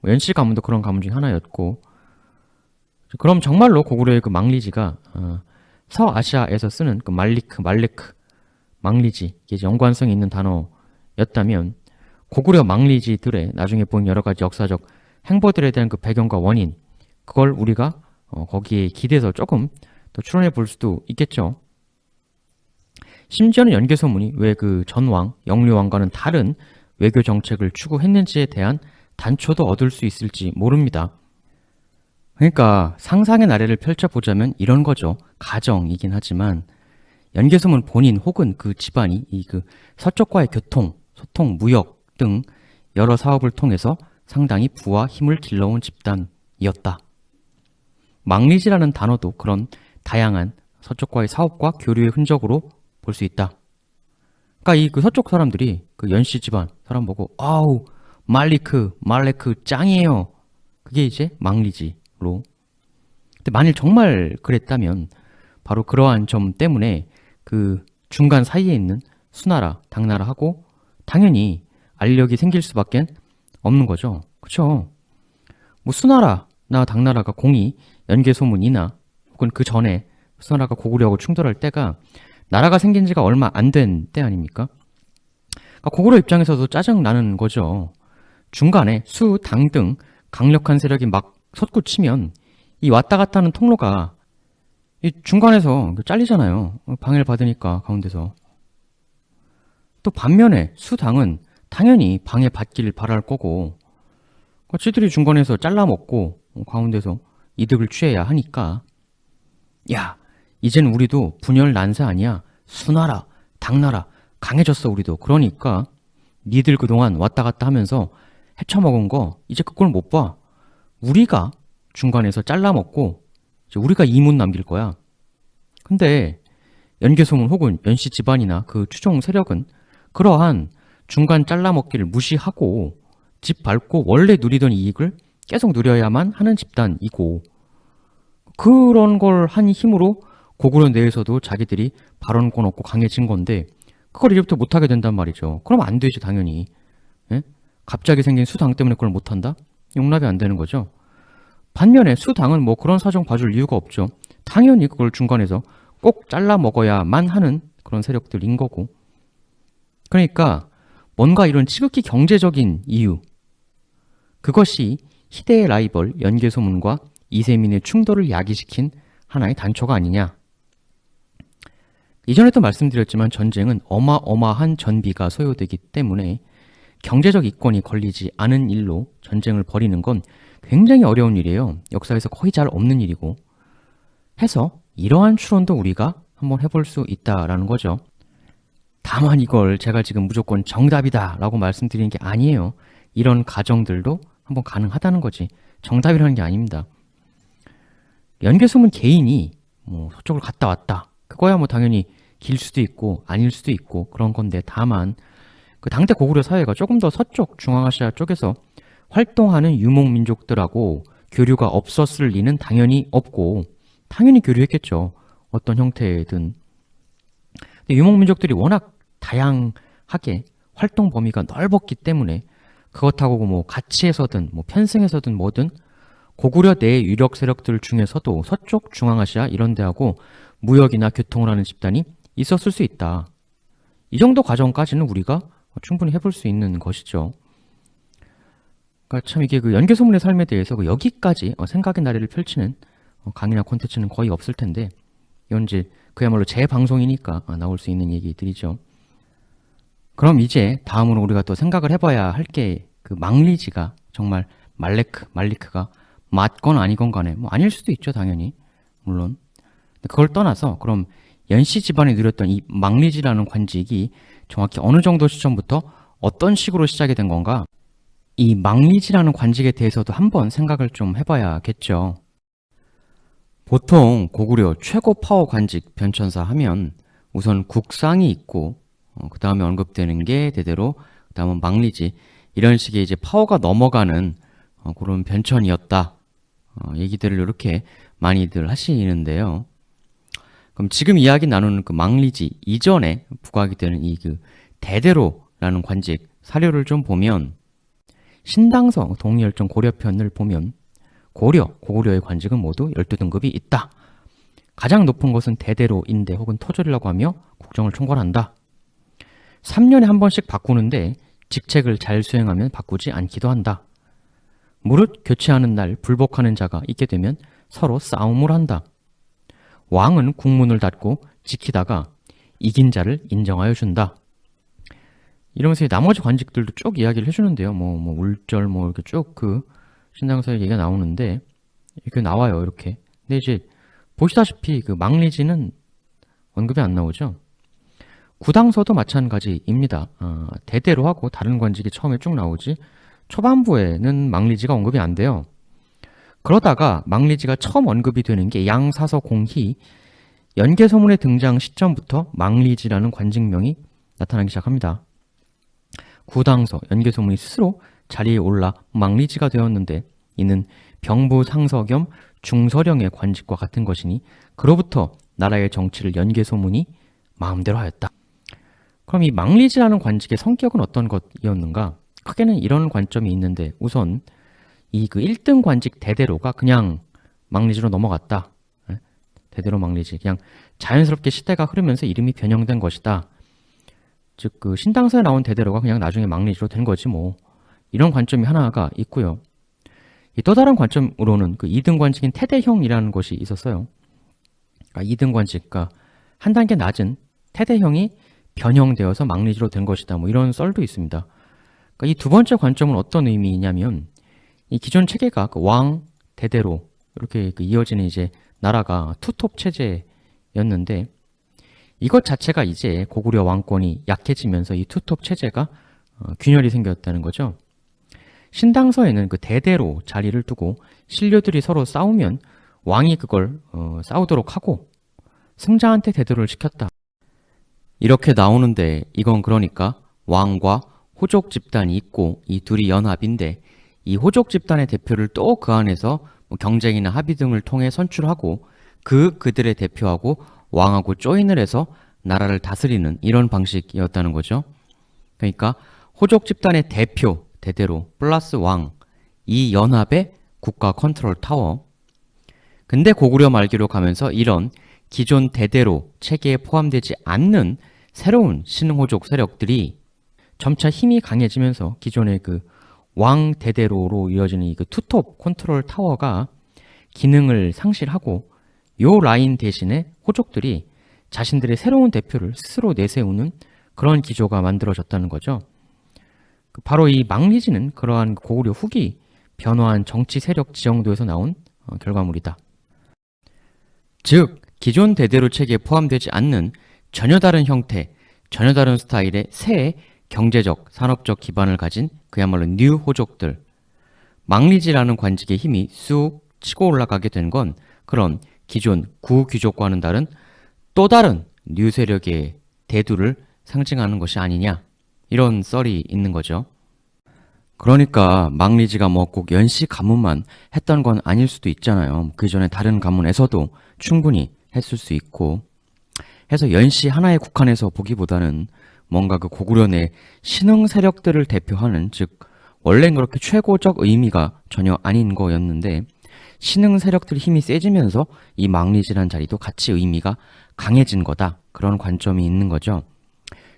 연씨 가문도 그런 가문 중 하나였고 그럼 정말로 고구려의 그 망리지가 서아시아에서 쓰는 그 말레크, 망리지 이게 연관성이 있는 단어였다면 고구려 망리지들의 나중에 본 여러 가지 역사적 행보들에 대한 그 배경과 원인 그걸 우리가 거기에 기대서 조금 더 추론해 볼 수도 있겠죠. 심지어는 연개소문이 왜 그 전왕, 영류왕과는 다른 외교 정책을 추구했는지에 대한 단초도 얻을 수 있을지 모릅니다. 그러니까 상상의 나래를 펼쳐보자면 이런 거죠. 가정이긴 하지만 연개소문 본인 혹은 그 집안이 이 그 서쪽과의 교통, 소통, 무역 등 여러 사업을 통해서 상당히 부와 힘을 길러온 집단이었다. 망리지라는 단어도 그런 다양한 서쪽과의 사업과 교류의 흔적으로 볼 수 있다. 그러니까 이 그 서쪽 사람들이 그 연씨 집안 사람 보고 아우 말레크 짱이에요. 그게 이제 망리지로. 근데 만일 정말 그랬다면 바로 그러한 점 때문에 그 중간 사이에 있는 수나라, 당나라하고 당연히 알력이 생길 수밖에 없는 거죠. 그쵸? 뭐 수나라나 당나라가 공이 연개소문이나 혹은 그 전에 수나라가 고구려하고 충돌할 때가 나라가 생긴 지가 얼마 안 된 때 아닙니까? 그러니까 고구려 입장에서도 짜증나는 거죠. 중간에 수, 당 등 강력한 세력이 막 솟구치면 이 왔다 갔다 하는 통로가 이 중간에서 잘리잖아요. 방해를 받으니까 가운데서. 또 반면에 수당은 당연히 방해받기를 바랄 거고 지들이 중간에서 잘라먹고 가운데서 이득을 취해야 하니까 야 이젠 우리도 분열 난세 아니야. 수나라, 당나라 강해졌어 우리도. 그러니까 니들 그동안 왔다 갔다 하면서 헤쳐먹은 거 이제 그걸 못 봐. 우리가 중간에서 잘라먹고 이제 우리가 이문 남길 거야. 근데 연개소문 혹은 연씨 집안이나 그 추종 세력은 그러한 중간 잘라먹기를 무시하고 집 밟고 원래 누리던 이익을 계속 누려야만 하는 집단이고 그런 걸 한 힘으로 고구려 내에서도 자기들이 발언권 얻고 강해진 건데 그걸 이제부터 못하게 된단 말이죠. 그럼 안 되지 당연히. 예? 갑자기 생긴 수당 때문에 그걸 못한다? 용납이 안 되는 거죠. 반면에 수당은 뭐 그런 사정 봐줄 이유가 없죠. 당연히 그걸 중간에서 꼭 잘라 먹어야만 하는 그런 세력들인 거고. 그러니까 뭔가 이런 지극히 경제적인 이유 그것이 희대의 라이벌 연개소문과 이세민의 충돌을 야기시킨 하나의 단초가 아니냐. 이전에도 말씀드렸지만 전쟁은 어마어마한 전비가 소요되기 때문에 경제적 이권이 걸리지 않은 일로 전쟁을 벌이는 건 굉장히 어려운 일이에요. 역사에서 거의 잘 없는 일이고 해서 이러한 추론도 우리가 한번 해볼 수 있다라는 거죠. 다만 이걸 제가 지금 무조건 정답이다 라고 말씀드리는 게 아니에요. 이런 가정들도 한번 가능하다는 거지. 정답이라는 게 아닙니다. 연개소문 개인이 뭐 서쪽을 갔다 왔다. 그거야 뭐 당연히 길 수도 있고 아닐 수도 있고 그런 건데, 다만 그 당대 고구려 사회가 조금 더 서쪽 중앙아시아 쪽에서 활동하는 유목민족들하고 교류가 없었을 리는 당연히 없고, 당연히 교류했겠죠. 어떤 형태든. 근데 유목민족들이 워낙 다양하게 활동 범위가 넓었기 때문에 그것하고 뭐 가치에서든 뭐 편승에서든 뭐든 고구려 내 유력 세력들 중에서도 서쪽 중앙아시아 이런 데하고 무역이나 교통을 하는 집단이 있었을 수 있다. 이 정도 과정까지는 우리가 충분히 해볼 수 있는 것이죠. 그러니까 참 이게 그 연개소문의 삶에 대해서 여기까지 생각의 나래를 펼치는 강의나 콘텐츠는 거의 없을 텐데, 이건 이제 그야말로 제 방송이니까 나올 수 있는 얘기들이죠. 그럼 이제 다음으로 우리가 또 생각을 해봐야 할 게 그 망리지가 정말 말리크가 맞건 아니건 간에 뭐 아닐 수도 있죠, 당연히. 물론. 그걸 떠나서 그럼 연씨 집안이 누렸던 이 망리지라는 관직이 정확히 어느 정도 시점부터 어떤 식으로 시작이 된 건가? 이 망리지라는 관직에 대해서도 한번 생각을 좀 해봐야겠죠. 보통 고구려 최고 파워 관직 변천사 하면 우선 국상이 있고 그 다음에 언급되는 게 대대로, 그 다음은 망리지, 이런 식의 이제 파워가 넘어가는 그런 변천이었다. 얘기들을 이렇게 많이들 하시는데요. 그럼 지금 이야기 나누는 그 망리지 이전에 부각이 되는 이 그 대대로라는 관직 사료를 좀 보면, 신당서 동리열전 고려편을 보면 고구려의 관직은 모두 12등급이 있다. 가장 높은 것은 대대로인데 혹은 토졸이라고 하며 국정을 총괄한다. 3년에 한 번씩 바꾸는데 직책을 잘 수행하면 바꾸지 않기도 한다. 무릇 교체하는 날 불복하는 자가 있게 되면 서로 싸움을 한다. 왕은 국문을 닫고 지키다가 이긴 자를 인정하여 준다. 이러면서 나머지 관직들도 쭉 이야기를 해주는데요. 뭐 울절 이렇게 쭉 그 신당서에 얘기가 나오는데, 이렇게 나와요, 이렇게. 근데 이제 보시다시피 그 망리지는 언급이 안 나오죠. 구당서도 마찬가지입니다. 대대로 하고 다른 관직이 처음에 쭉 나오지 초반부에는 망리지가 언급이 안 돼요. 그러다가 망리지가 처음 언급이 되는 게 양사서 공희 연개소문의 등장 시점부터 망리지라는 관직명이 나타나기 시작합니다. 구당서, 연개소문이 스스로 자리에 올라 망리지가 되었는데, 이는 병부 상서 겸 중서령의 관직과 같은 것이니 그로부터 나라의 정치를 연개소문이 마음대로 하였다. 그럼 이 망리지라는 관직의 성격은 어떤 것이었는가? 크게는 이런 관점이 있는데, 우선 이 그 1등 관직 대대로가 그냥 망리지로 넘어갔다. 대대로 망리지. 그냥 자연스럽게 시대가 흐르면서 이름이 변형된 것이다. 즉 그 신당서에 나온 대대로가 그냥 나중에 망리지로 된 거지 뭐. 이런 관점이 하나가 있고요. 또 다른 관점으로는 그 2등 관직인 태대형이라는 것이 있었어요. 그러니까 2등 관직, 그러니까 한 단계 낮은 태대형이 변형되어서 망리지로 된 것이다. 뭐 이런 썰도 있습니다. 그러니까 이 두 번째 관점은 어떤 의미냐면, 이 기존 체계가 그 왕, 대대로 이렇게 그 이어지는 이제 나라가 투톱 체제였는데, 이것 자체가 이제 고구려 왕권이 약해지면서 이 투톱 체제가 균열이 생겼다는 거죠. 신당서에는 그 대대로 자리를 두고 신료들이 서로 싸우면 왕이 그걸 싸우도록 하고 승자한테 대대로를 시켰다. 이렇게 나오는데, 이건 그러니까 왕과 호족 집단이 있고 이 둘이 연합인데, 이 호족 집단의 대표를 또 그 안에서 뭐 경쟁이나 합의 등을 통해 선출하고 그들의 대표하고 왕하고 조인을 해서 나라를 다스리는 이런 방식이었다는 거죠. 그러니까 호족 집단의 대표, 대대로 플러스 왕, 이 연합의 국가 컨트롤 타워. 근데 고구려 말기로 가면서 이런 기존 대대로 체계에 포함되지 않는 새로운 신호족 세력들이 점차 힘이 강해지면서 기존의 그 왕 대대로로 이어지는 이 그 투톱 컨트롤 타워가 기능을 상실하고 요 라인 대신에 호족들이 자신들의 새로운 대표를 스스로 내세우는 그런 기조가 만들어졌다는 거죠. 바로 이 망리지는 그러한 고구려 후기 변화한 정치 세력 지형도에서 나온 결과물이다. 즉, 기존 대대로 체계에 포함되지 않는 전혀 다른 형태, 전혀 다른 스타일의 새 경제적, 산업적 기반을 가진 그야말로 뉴 호족들. 망리지라는 관직의 힘이 쑥 치고 올라가게 된 건 그런 기존 구귀족과는 다른 또 다른 뉴 세력의 대두를 상징하는 것이 아니냐, 이런 썰이 있는 거죠. 그러니까 망리지가 뭐 꼭 연씨 가문만 했던 건 아닐 수도 있잖아요. 그 전에 다른 가문에서도 충분히 했을 수 있고 해서 연씨 하나에 국한해서 보기보다는 뭔가 그 고구려 내 신흥 세력들을 대표하는, 즉 원래는 그렇게 최고적 의미가 전혀 아닌 거였는데 신흥 세력들 힘이 세지면서 이 망리지란 자리도 같이 의미가 강해진 거다, 그런 관점이 있는 거죠.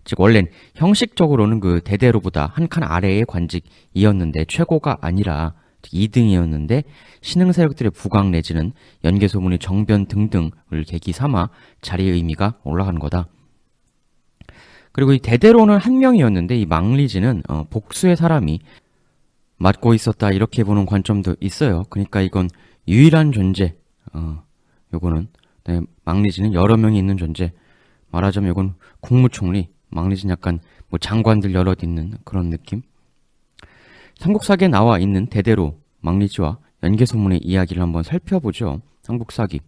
즉 원래는 형식적으로는 그 대대로보다 한 칸 아래의 관직이었는데 최고가 아니라 2등이었는데 신흥 세력들의 부강 내지는 연개 소문의 정변 등등을 계기 삼아 자리의 의미가 올라가는 거다. 그리고 이 대대로는 한 명이었는데 이 망리지는 복수의 사람이 맡고 있었다, 이렇게 보는 관점도 있어요. 그러니까 이건 유일한 존재, 요거는 네, 망리지는 여러 명이 있는 존재. 말하자면 이건 국무총리, 망리지는 약간 뭐 장관들 여럿 있는 그런 느낌. 삼국사기에 나와 있는 대대로 망리지와 연개소문의 이야기를 한번 살펴보죠. 삼국사기.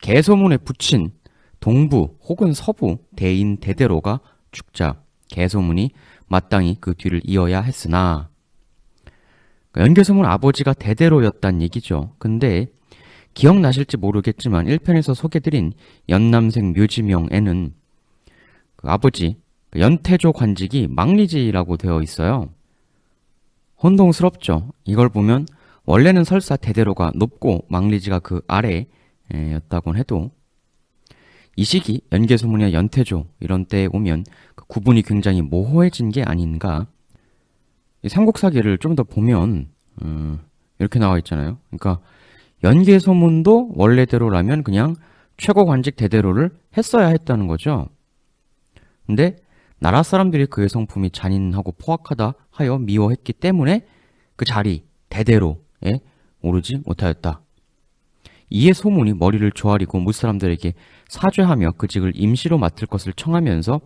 개소문에 붙인 동부 혹은 서부 대인 대대로가 죽자 개소문이 마땅히 그 뒤를 이어야 했으나, 연개소문 아버지가 대대로였단 얘기죠. 근데 기억나실지 모르겠지만 1편에서 소개드린 연남생 묘지명에는 그 아버지 연태조 관직이 망리지라고 되어 있어요. 혼동스럽죠. 이걸 보면 원래는 설사 대대로가 높고 망리지가 그 아래였다곤 해도 이 시기 연개소문이나 연태조 이런 때에 오면 그 구분이 굉장히 모호해진 게 아닌가. 이 삼국사기를 좀 더 보면 이렇게 나와 있잖아요. 그러니까 연개소문도 원래대로라면 그냥 최고 관직 대대로를 했어야 했다는 거죠. 근데 나라 사람들이 그의 성품이 잔인하고 포악하다 하여 미워했기 때문에 그 자리 대대로에 오르지 못하였다. 이에 소문이 머리를 조아리고 무사람들에게 사죄하며 그 직을 임시로 맡을 것을 청하면서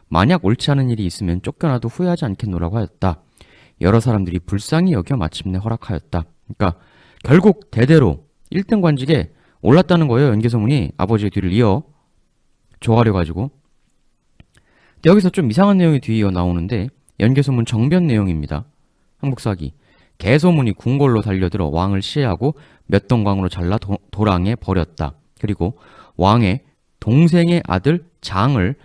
만약 옳지 않은 일이 있으면 쫓겨나도 후회하지 않겠노라고 하였다. 여러 사람들이 불쌍히 여겨 마침내 허락하였다. 그러니까 결국 대대로 1등 관직에 올랐다는 거예요. 연개소문이 아버지의 뒤를 이어 조아려가지고. 여기서 좀 이상한 내용이 뒤이어 나오는데 연개소문 정변 내용입니다. 삼국사기. 개소문이 궁궐로 달려들어 왕을 시해하고 몇 동강으로 잘라 도랑에 버렸다. 그리고 왕의 동생의 아들 장을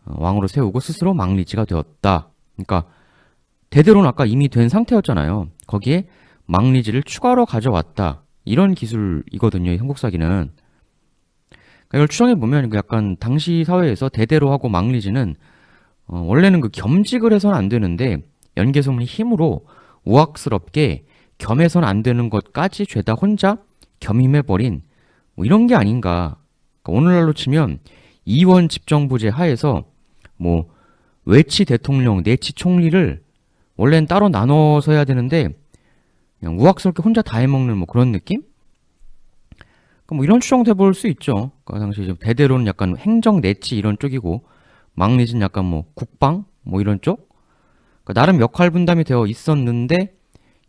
왕으로 세우고 스스로 망리지가 되었다. 그러니까 대대로는 아까 이미 된 상태였잖아요. 거기에 망리지를 추가로 가져왔다. 이런 기술이거든요. 이 삼국사기는. 그러니까 이걸 추정해보면 약간 당시 사회에서 대대로하고 망리지는 원래는 그 겸직을 해서는 안 되는데 연개소문의 힘으로 우악스럽게 겸해서는 안 되는 것까지 죄다 혼자 겸임해버린 뭐 이런 게 아닌가. 그러니까 오늘날로 치면 이원 집정부제 하에서 뭐 외치 대통령, 내치 총리를 원래는 따로 나눠서 해야 되는데 그냥 우악스럽게 혼자 다 해먹는 뭐 그런 느낌? 그러니까 뭐 이런 추정도 해볼 수 있죠. 그 당시 대대로는 약간 행정 내치 이런 쪽이고 망리지는 약간 뭐 국방 뭐 이런 쪽. 그러니까 나름 역할 분담이 되어 있었는데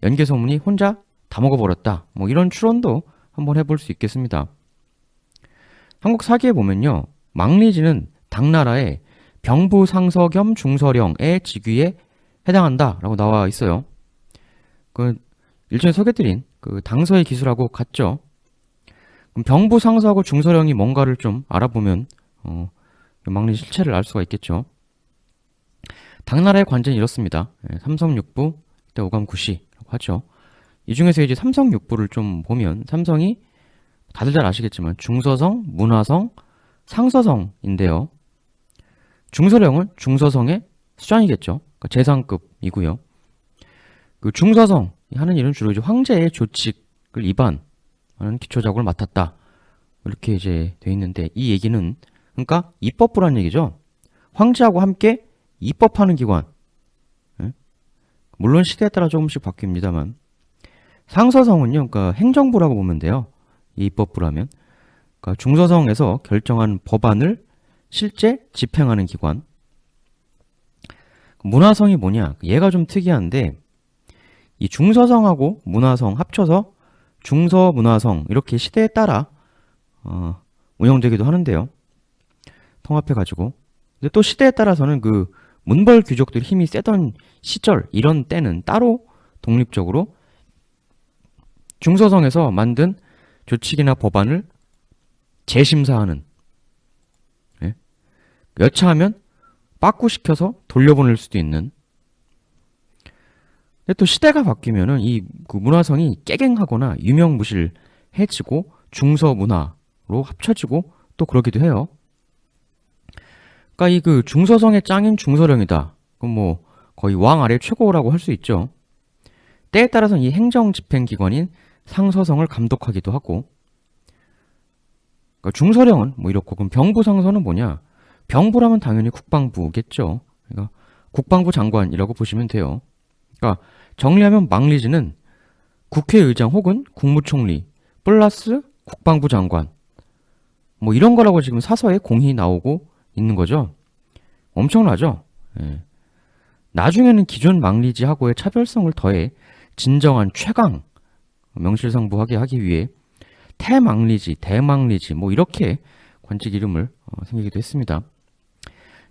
연개소문이 혼자 다 먹어버렸다. 뭐 이런 추론도 한번 해볼 수 있겠습니다. 한국 사기에 보면요, 망리지는 당나라의 병부 상서 겸 중서령의 직위에 해당한다라고 나와 있어요. 그 일전에 소개드린 그 당서의 기술하고 같죠. 그럼 병부 상서하고 중서령이 뭔가를 좀 알아보면 망리지 실체를 알 수가 있겠죠. 당나라의 관제는 이렇습니다. 삼성육부, 이때 오감구시라고 하죠. 이 중에서 이제 삼성육부를 좀 보면 삼성이 다들 잘 아시겠지만 중서성, 문화성, 상서성인데요. 중서령은 중서성의 수장이겠죠. 그러니까 재상급이고요. 그 중서성 하는 일은 주로 이제 황제의 조칙을 하는 기초 작업을 맡았다. 이렇게 이제 돼 있는데 이 얘기는 그러니까 입법부란 얘기죠. 황제하고 함께 입법하는 기관. 예? 물론 시대에 따라 조금씩 바뀝니다만 상서성은요, 그러니까 행정부라고 보면 돼요. 이 입법부라면. 그러니까 중서성에서 결정한 법안을 실제 집행하는 기관. 문화성이 뭐냐? 얘가 좀 특이한데 이 중서성하고 문화성 합쳐서 중서문화성 이렇게 시대에 따라 운영되기도 하는데요. 통합해가지고. 근데 또 시대에 따라서는 그 문벌 귀족들이 힘이 세던 시절 이런 때는 따로 독립적으로 중서성에서 만든 조칙이나 법안을 재심사하는, 예? 여차하면 빠꾸시켜서 돌려보낼 수도 있는. 근데 또 시대가 바뀌면은 이 그 문화성이 깨갱하거나 유명무실해지고 중서문화로 합쳐지고 또 그러기도 해요. 그러니까 이 그 중서성의 짱인 중서령이다. 그럼 뭐 거의 왕 아래 최고라고 할 수 있죠. 때에 따라서는 이 행정집행기관인 상서성을 감독하기도 하고. 그러니까 중서령은 뭐 이렇고, 그럼 병부상서는 뭐냐? 병부라면 당연히 국방부겠죠. 그러니까 국방부 장관이라고 보시면 돼요. 그러니까 정리하면 망리지는 국회의장 혹은 국무총리 플러스 국방부 장관 뭐 이런 거라고 지금 사서에 공히 나오고 있는 거죠. 엄청나죠? 예. 나중에는 기존 망리지하고의 차별성을 더해 진정한 최강 명실상부하게 하기 위해 태망리지, 대망리지 뭐 이렇게 관직 이름을 생기기도 했습니다.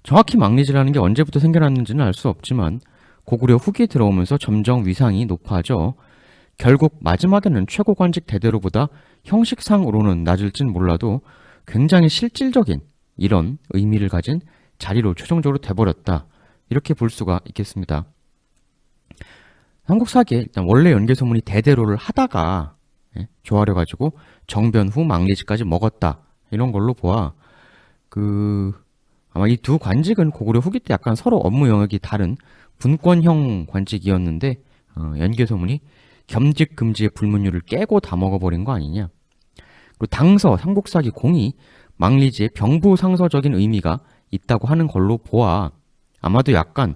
정확히 망리지라는 게 언제부터 생겨났는지는 알 수 없지만 고구려 후기 들어오면서 점점 위상이 높아져 결국 마지막에는 최고관직 대대로보다 형식상으로는 낮을진 몰라도 굉장히 실질적인 이런 의미를 가진 자리로 최종적으로 돼버렸다. 이렇게 볼 수가 있겠습니다. 삼국사기에 일단 원래 연개소문이 대대로를 하다가 조아려가지고 정변 후 망리지까지 먹었다. 이런 걸로 보아 아마 이 두 관직은 고구려 후기 때 약간 서로 업무 영역이 다른 분권형 관직이었는데 연개소문이 겸직 금지의 불문율을 깨고 다 먹어버린 거 아니냐. 그리고 당서 삼국사기 공이 망리지의 병부상서적인 의미가 있다고 하는 걸로 보아 아마도 약간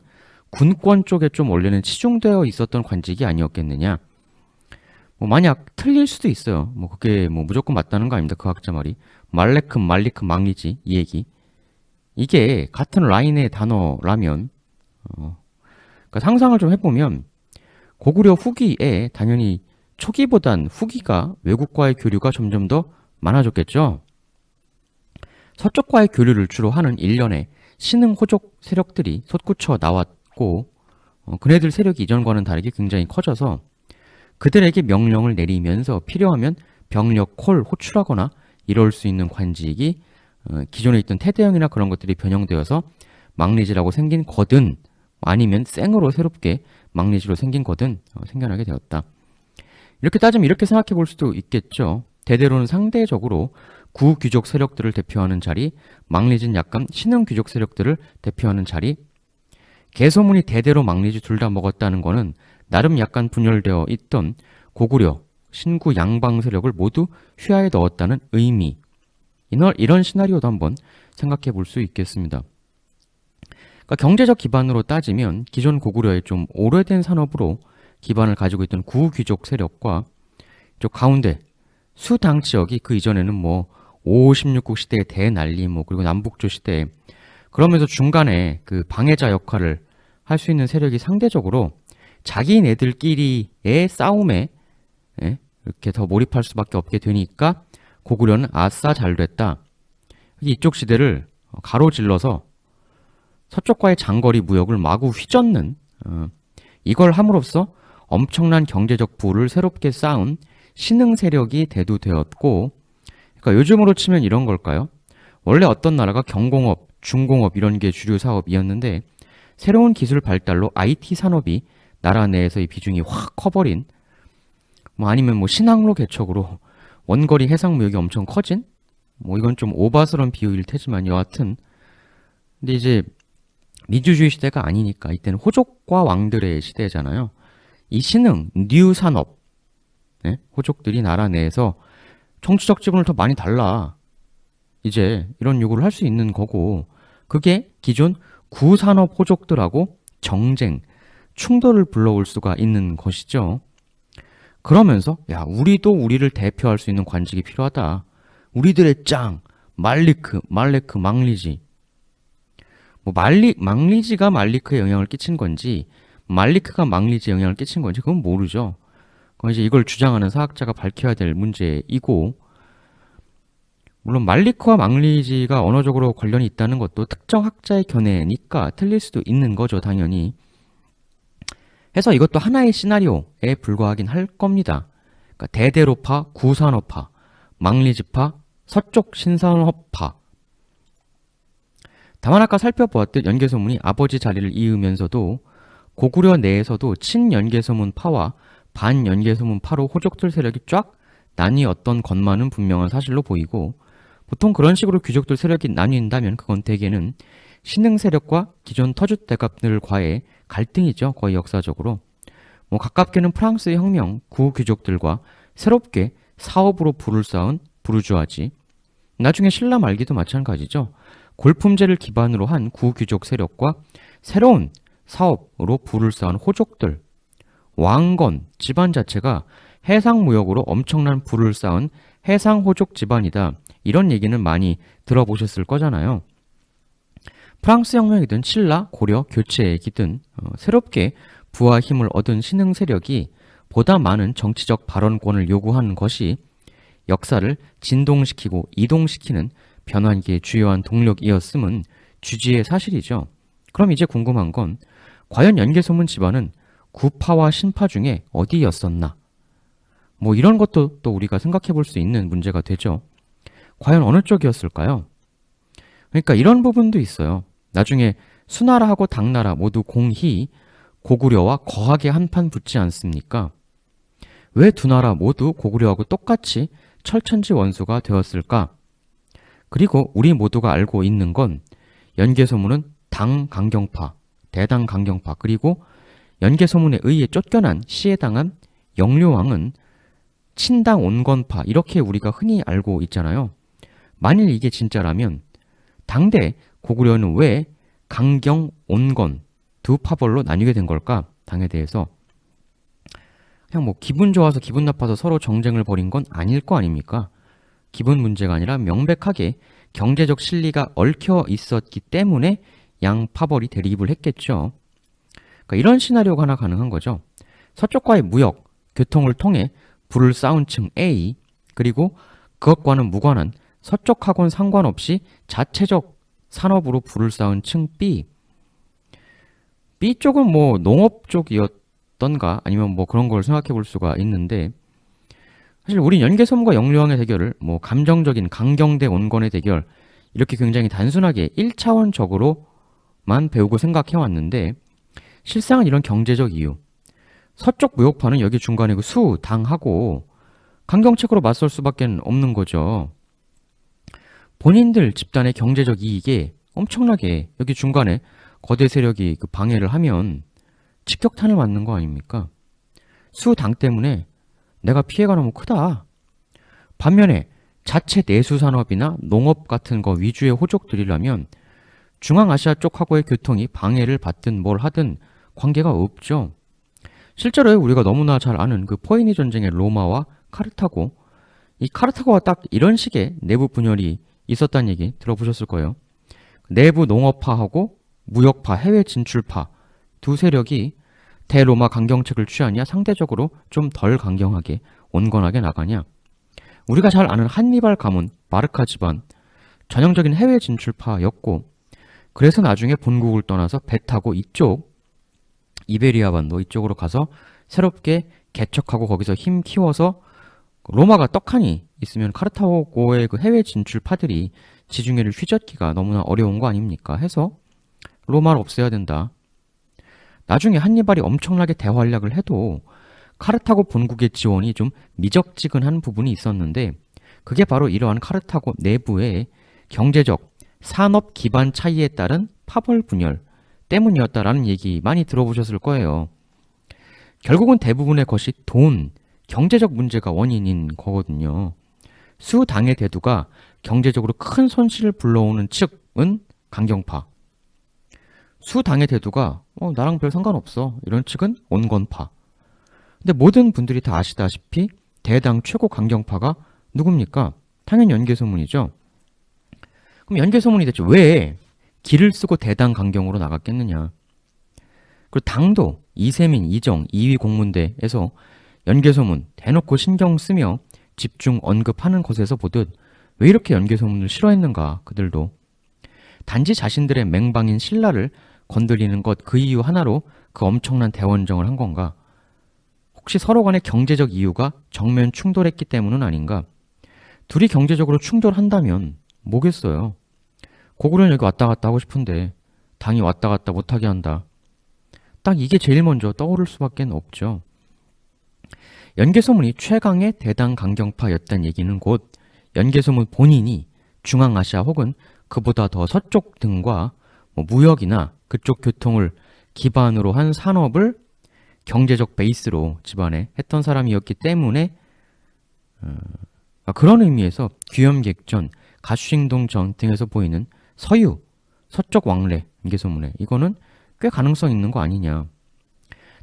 군권 쪽에 좀 원래는 치중되어 있었던 관직이 아니었겠느냐. 뭐 만약 틀릴 수도 있어요. 뭐 그게 뭐 무조건 맞다는 거 아닙니다. 그 학자 말이. 말레큼, 말리큼, 망리지 이 얘기. 이게 같은 라인의 단어라면 그러니까 상상을 좀 해보면 고구려 후기에 당연히 초기보단 후기가 외국과의 교류가 점점 더 많아졌겠죠. 서쪽과의 교류를 주로 하는 일련의 신흥 호족 세력들이 솟구쳐 나왔고 그네들 세력이 이전과는 다르게 굉장히 커져서 그들에게 명령을 내리면서 필요하면 병력 콜 호출하거나 이럴 수 있는 관직이 기존에 있던 태대형이나 그런 것들이 변형되어서 망리지라고 생긴 거든 아니면 생으로 새롭게 망리지로 생긴 거든 생겨나게 되었다. 이렇게 따지면 이렇게 생각해 볼 수도 있겠죠. 대대로는 상대적으로 구귀족 세력들을 대표하는 자리, 망리지는 약간 신흥 귀족 세력들을 대표하는 자리. 개소문이 대대로 망리지 둘 다 먹었다는 거는 나름 약간 분열되어 있던 고구려, 신구 양방 세력을 모두 휘하에 넣었다는 의미. 이런 시나리오도 한번 생각해 볼 수 있겠습니다. 그러니까 경제적 기반으로 따지면 기존 고구려의 좀 오래된 산업으로 기반을 가지고 있던 구귀족 세력과 저 가운데 수당 지역이 그 이전에는 뭐 5, 16국 시대의 대난리 그리고 남북조 시대 그러면서 중간에 그 방해자 역할을 할 수 있는 세력이 상대적으로 자기네들끼리의 싸움에 이렇게 더 몰입할 수밖에 없게 되니까 고구려는 아싸 잘 됐다. 이쪽 시대를 가로질러서 서쪽과의 장거리 무역을 마구 휘젓는 이걸 함으로써 엄청난 경제적 부를 새롭게 쌓은 신흥 세력이 대두되었고 그러니까 요즘으로 치면 이런 걸까요? 원래 어떤 나라가 경공업, 중공업 이런 게 주류 사업이었는데 새로운 기술 발달로 IT 산업이 나라 내에서의 비중이 확 커버린 아니면 신항로 개척으로 원거리 해상 무역이 엄청 커진 이건 좀 오바스러운 비유일 테지만 여하튼 근데 이제 민주주의 시대가 아니니까 이때는 호족과 왕들의 시대잖아요. 이 신흥, 뉴 산업 호족들이 나라 내에서 정치적 지분을 더 많이 달라. 이제 이런 요구를 할 수 있는 거고, 그게 기존 구산업 호족들하고 정쟁, 충돌을 불러올 수가 있는 것이죠. 그러면서 야, 우리도 우리를 대표할 수 있는 관직이 필요하다. 우리들의 짱, 말레크, 망리지. 뭐 망리지가 말리크에 영향을 끼친 건지 말리크가 망리지에 영향을 끼친 건지 그건 모르죠. 그건 이제 이걸 주장하는 사학자가 밝혀야 될 문제이고, 물론 말리크와 망리지가 언어적으로 관련이 있다는 것도 특정 학자의 견해니까 틀릴 수도 있는 거죠, 당연히. 해서 이것도 하나의 시나리오에 불과하긴 할 겁니다. 그러니까 대대로파, 구산업파, 망리지파, 서쪽 신산업파. 다만 아까 살펴보았듯 연개소문이 아버지 자리를 이으면서도 고구려 내에서도 친연개소문파와 반연개소문파로 호족들 세력이 쫙 나뉘었던 것만은 분명한 사실로 보이고, 보통 그런 식으로 귀족들 세력이 나뉜다면 그건 대개는 신흥 세력과 기존 터줏 대감들과의 갈등이죠. 거의 역사적으로. 뭐 가깝게는 프랑스의 혁명, 구귀족들과 새롭게 사업으로 부를 쌓은 부르주아지, 나중에 신라 말기도 마찬가지죠. 골품제를 기반으로 한 구귀족 세력과 새로운 사업으로 부를 쌓은 호족들, 왕건 집안 자체가 해상무역으로 엄청난 부를 쌓은 해상호족 집안이다. 이런 얘기는 많이 들어보셨을 거잖아요. 프랑스 혁명이든 신라, 고려, 교체이든 새롭게 부와 힘을 얻은 신흥 세력이 보다 많은 정치적 발언권을 요구하는 것이 역사를 진동시키고 이동시키는 변환기의 주요한 동력이었음은 주지의 사실이죠. 그럼 이제 궁금한 건 과연 연개소문 집안은 구파와 신파 중에 어디였었나? 뭐 이런 것도 또 우리가 생각해 볼 수 있는 문제가 되죠. 과연 어느 쪽이었을까요? 그러니까 이런 부분도 있어요. 나중에 수나라하고 당나라 모두 공히 고구려와 거하게 한판 붙지 않습니까? 왜 두 나라 모두 고구려하고 똑같이 철천지 원수가 되었을까? 그리고 우리 모두가 알고 있는 건 연개소문은 당강경파, 대당강경파, 그리고 연개소문에 의해 쫓겨난 시해당한 영류왕은 친당 온건파, 이렇게 우리가 흔히 알고 있잖아요. 만일 이게 진짜라면 당대 고구려는 왜 강경, 온건 두 파벌로 나뉘게 된 걸까? 당에 대해서. 그냥 뭐 기분 좋아서 기분 나빠서 서로 정쟁을 벌인 건 아닐 거 아닙니까? 기분 문제가 아니라 명백하게 경제적 실리가 얽혀 있었기 때문에 양 파벌이 대립을 했겠죠. 그러니까 이런 시나리오가 하나 가능한 거죠. 서쪽과의 무역, 교통을 통해 부를 쌓은 층 A, 그리고 그것과는 무관한 서쪽하고는 상관없이 자체적 산업으로 부를 쌓은 층 B. B 쪽은 뭐 농업 쪽이었던가 아니면 뭐 그런 걸 생각해 볼 수가 있는데, 사실 우린 연개소문과 영류왕의 대결을 뭐 감정적인 강경대 온건의 대결 이렇게 굉장히 단순하게 1차원적으로만 배우고 생각해 왔는데, 실상은 이런 경제적 이유, 서쪽 무역파는 여기 중간에 그 수, 당하고 강경책으로 맞설 수밖에 없는 거죠. 본인들 집단의 경제적 이익에 엄청나게 여기 중간에 거대 세력이 그 방해를 하면 직격탄을 맞는 거 아닙니까? 수, 당 때문에 내가 피해가 너무 크다. 반면에 자체 내수산업이나 농업 같은 거 위주의 호족들이라면 중앙아시아 쪽하고의 교통이 방해를 받든 뭘 하든 관계가 없죠. 실제로 우리가 너무나 잘 아는 그 포에니 전쟁의 로마와 카르타고, 이 카르타고가 딱 이런 식의 내부 분열이 있었다는 얘기 들어보셨을 거예요. 내부 농업파하고 무역파, 해외 진출파 두 세력이 대로마 강경책을 취하냐 상대적으로 좀 덜 강경하게 온건하게 나가냐. 우리가 잘 아는 한니발 가문, 마르카 집안 전형적인 해외 진출파였고, 그래서 나중에 본국을 떠나서 배 타고 이쪽 이베리아 반도 이쪽으로 가서 새롭게 개척하고 거기서 힘 키워서 로마가 떡하니 있으면 카르타고의 그 해외 진출파들이 지중해를 휘젓기가 너무나 어려운 거 아닙니까? 해서 로마를 없애야 된다. 나중에 한니발이 엄청나게 대활약을 해도 카르타고 본국의 지원이 좀 미적지근한 부분이 있었는데, 그게 바로 이러한 카르타고 내부의 경제적, 산업 기반 차이에 따른 파벌 분열 때문이었다라는 얘기 많이 들어보셨을 거예요. 결국은 대부분의 것이 돈, 경제적 문제가 원인인 거거든요. 수당의 대두가 경제적으로 큰 손실을 불러오는 측은 강경파, 수당의 대두가 나랑 별 상관없어 이런 측은 온건파. 근데 모든 분들이 다 아시다시피 대당 최고 강경파가 누굽니까? 당연히 연개소문이죠. 그럼 연개소문이 대체 왜 기를 쓰고 대당 강경으로 나갔겠느냐? 그리고 당도 이세민, 이정, 2위 공문대에서 연개소문 대놓고 신경 쓰며 집중 언급하는 것에서 보듯 왜 이렇게 연개소문을 싫어했는가 그들도. 단지 자신들의 맹방인 신라를 건드리는 것 그 이유 하나로 그 엄청난 대원정을 한 건가? 혹시 서로 간의 경제적 이유가 정면 충돌했기 때문은 아닌가? 둘이 경제적으로 충돌한다면 뭐겠어요? 고구려는 여기 왔다 갔다 하고 싶은데 당이 왔다 갔다 못하게 한다. 딱 이게 제일 먼저 떠오를 수밖에 없죠. 연개소문이 최강의 대당 강경파였다는 얘기는 곧 연개소문 본인이 중앙아시아 혹은 그보다 더 서쪽 등과 무역이나 그쪽 교통을 기반으로 한 산업을 경제적 베이스로 집안에 했던 사람이었기 때문에 그런 의미에서 귀염객전, 가슈행동전 등에서 보이는 서유, 서쪽 왕래 연개소문에 이거는 꽤 가능성 있는 거 아니냐.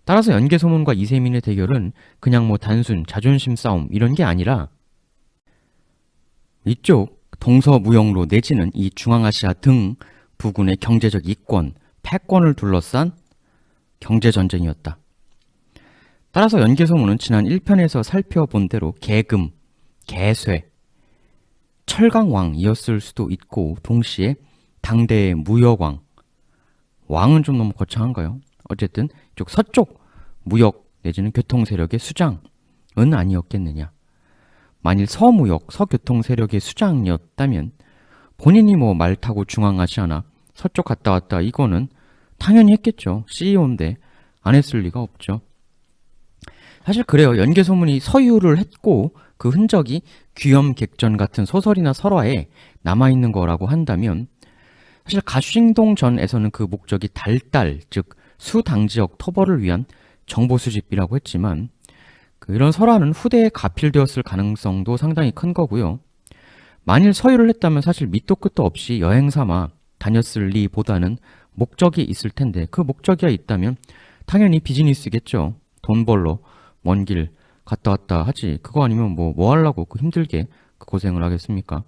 따라서 연개소문과 이세민의 대결은 그냥 단순 자존심 싸움 이런 게 아니라 이쪽 동서무역로 내지는 이 중앙아시아 등 부근의 경제적 이권, 패권을 둘러싼 경제전쟁이었다. 따라서 연개소문은 지난 1편에서 살펴본 대로 계금, 계쇠, 철강왕이었을 수도 있고 동시에 당대의 무역왕, 왕은 좀 너무 거창한가요? 어쨌든 이쪽 서쪽 무역 내지는 교통 세력의 수장은 아니었겠느냐. 만일 서무역, 서교통 세력의 수장이었다면 본인이 말 타고 중앙아시아나 서쪽 갔다 왔다 이거는 당연히 했겠죠. CEO인데 안 했을 리가 없죠. 사실 그래요. 연개소문이 서유를 했고 그 흔적이 귀염객전 같은 소설이나 설화에 남아있는 거라고 한다면 사실 가슈행동전에서는 그 목적이 달달, 즉 수당지역 토벌을 위한 정보 수집이라고 했지만 이런 설화는 후대에 가필되었을 가능성도 상당히 큰 거고요. 만일 서유를 했다면 사실 밑도 끝도 없이 여행 삼아 다녔을 리보다는 목적이 있을 텐데 그 목적이 있다면 당연히 비즈니스겠죠. 돈 벌러 먼 길 갔다 왔다 하지. 그거 아니면 뭐 하려고 힘들게 그 고생을 하겠습니까?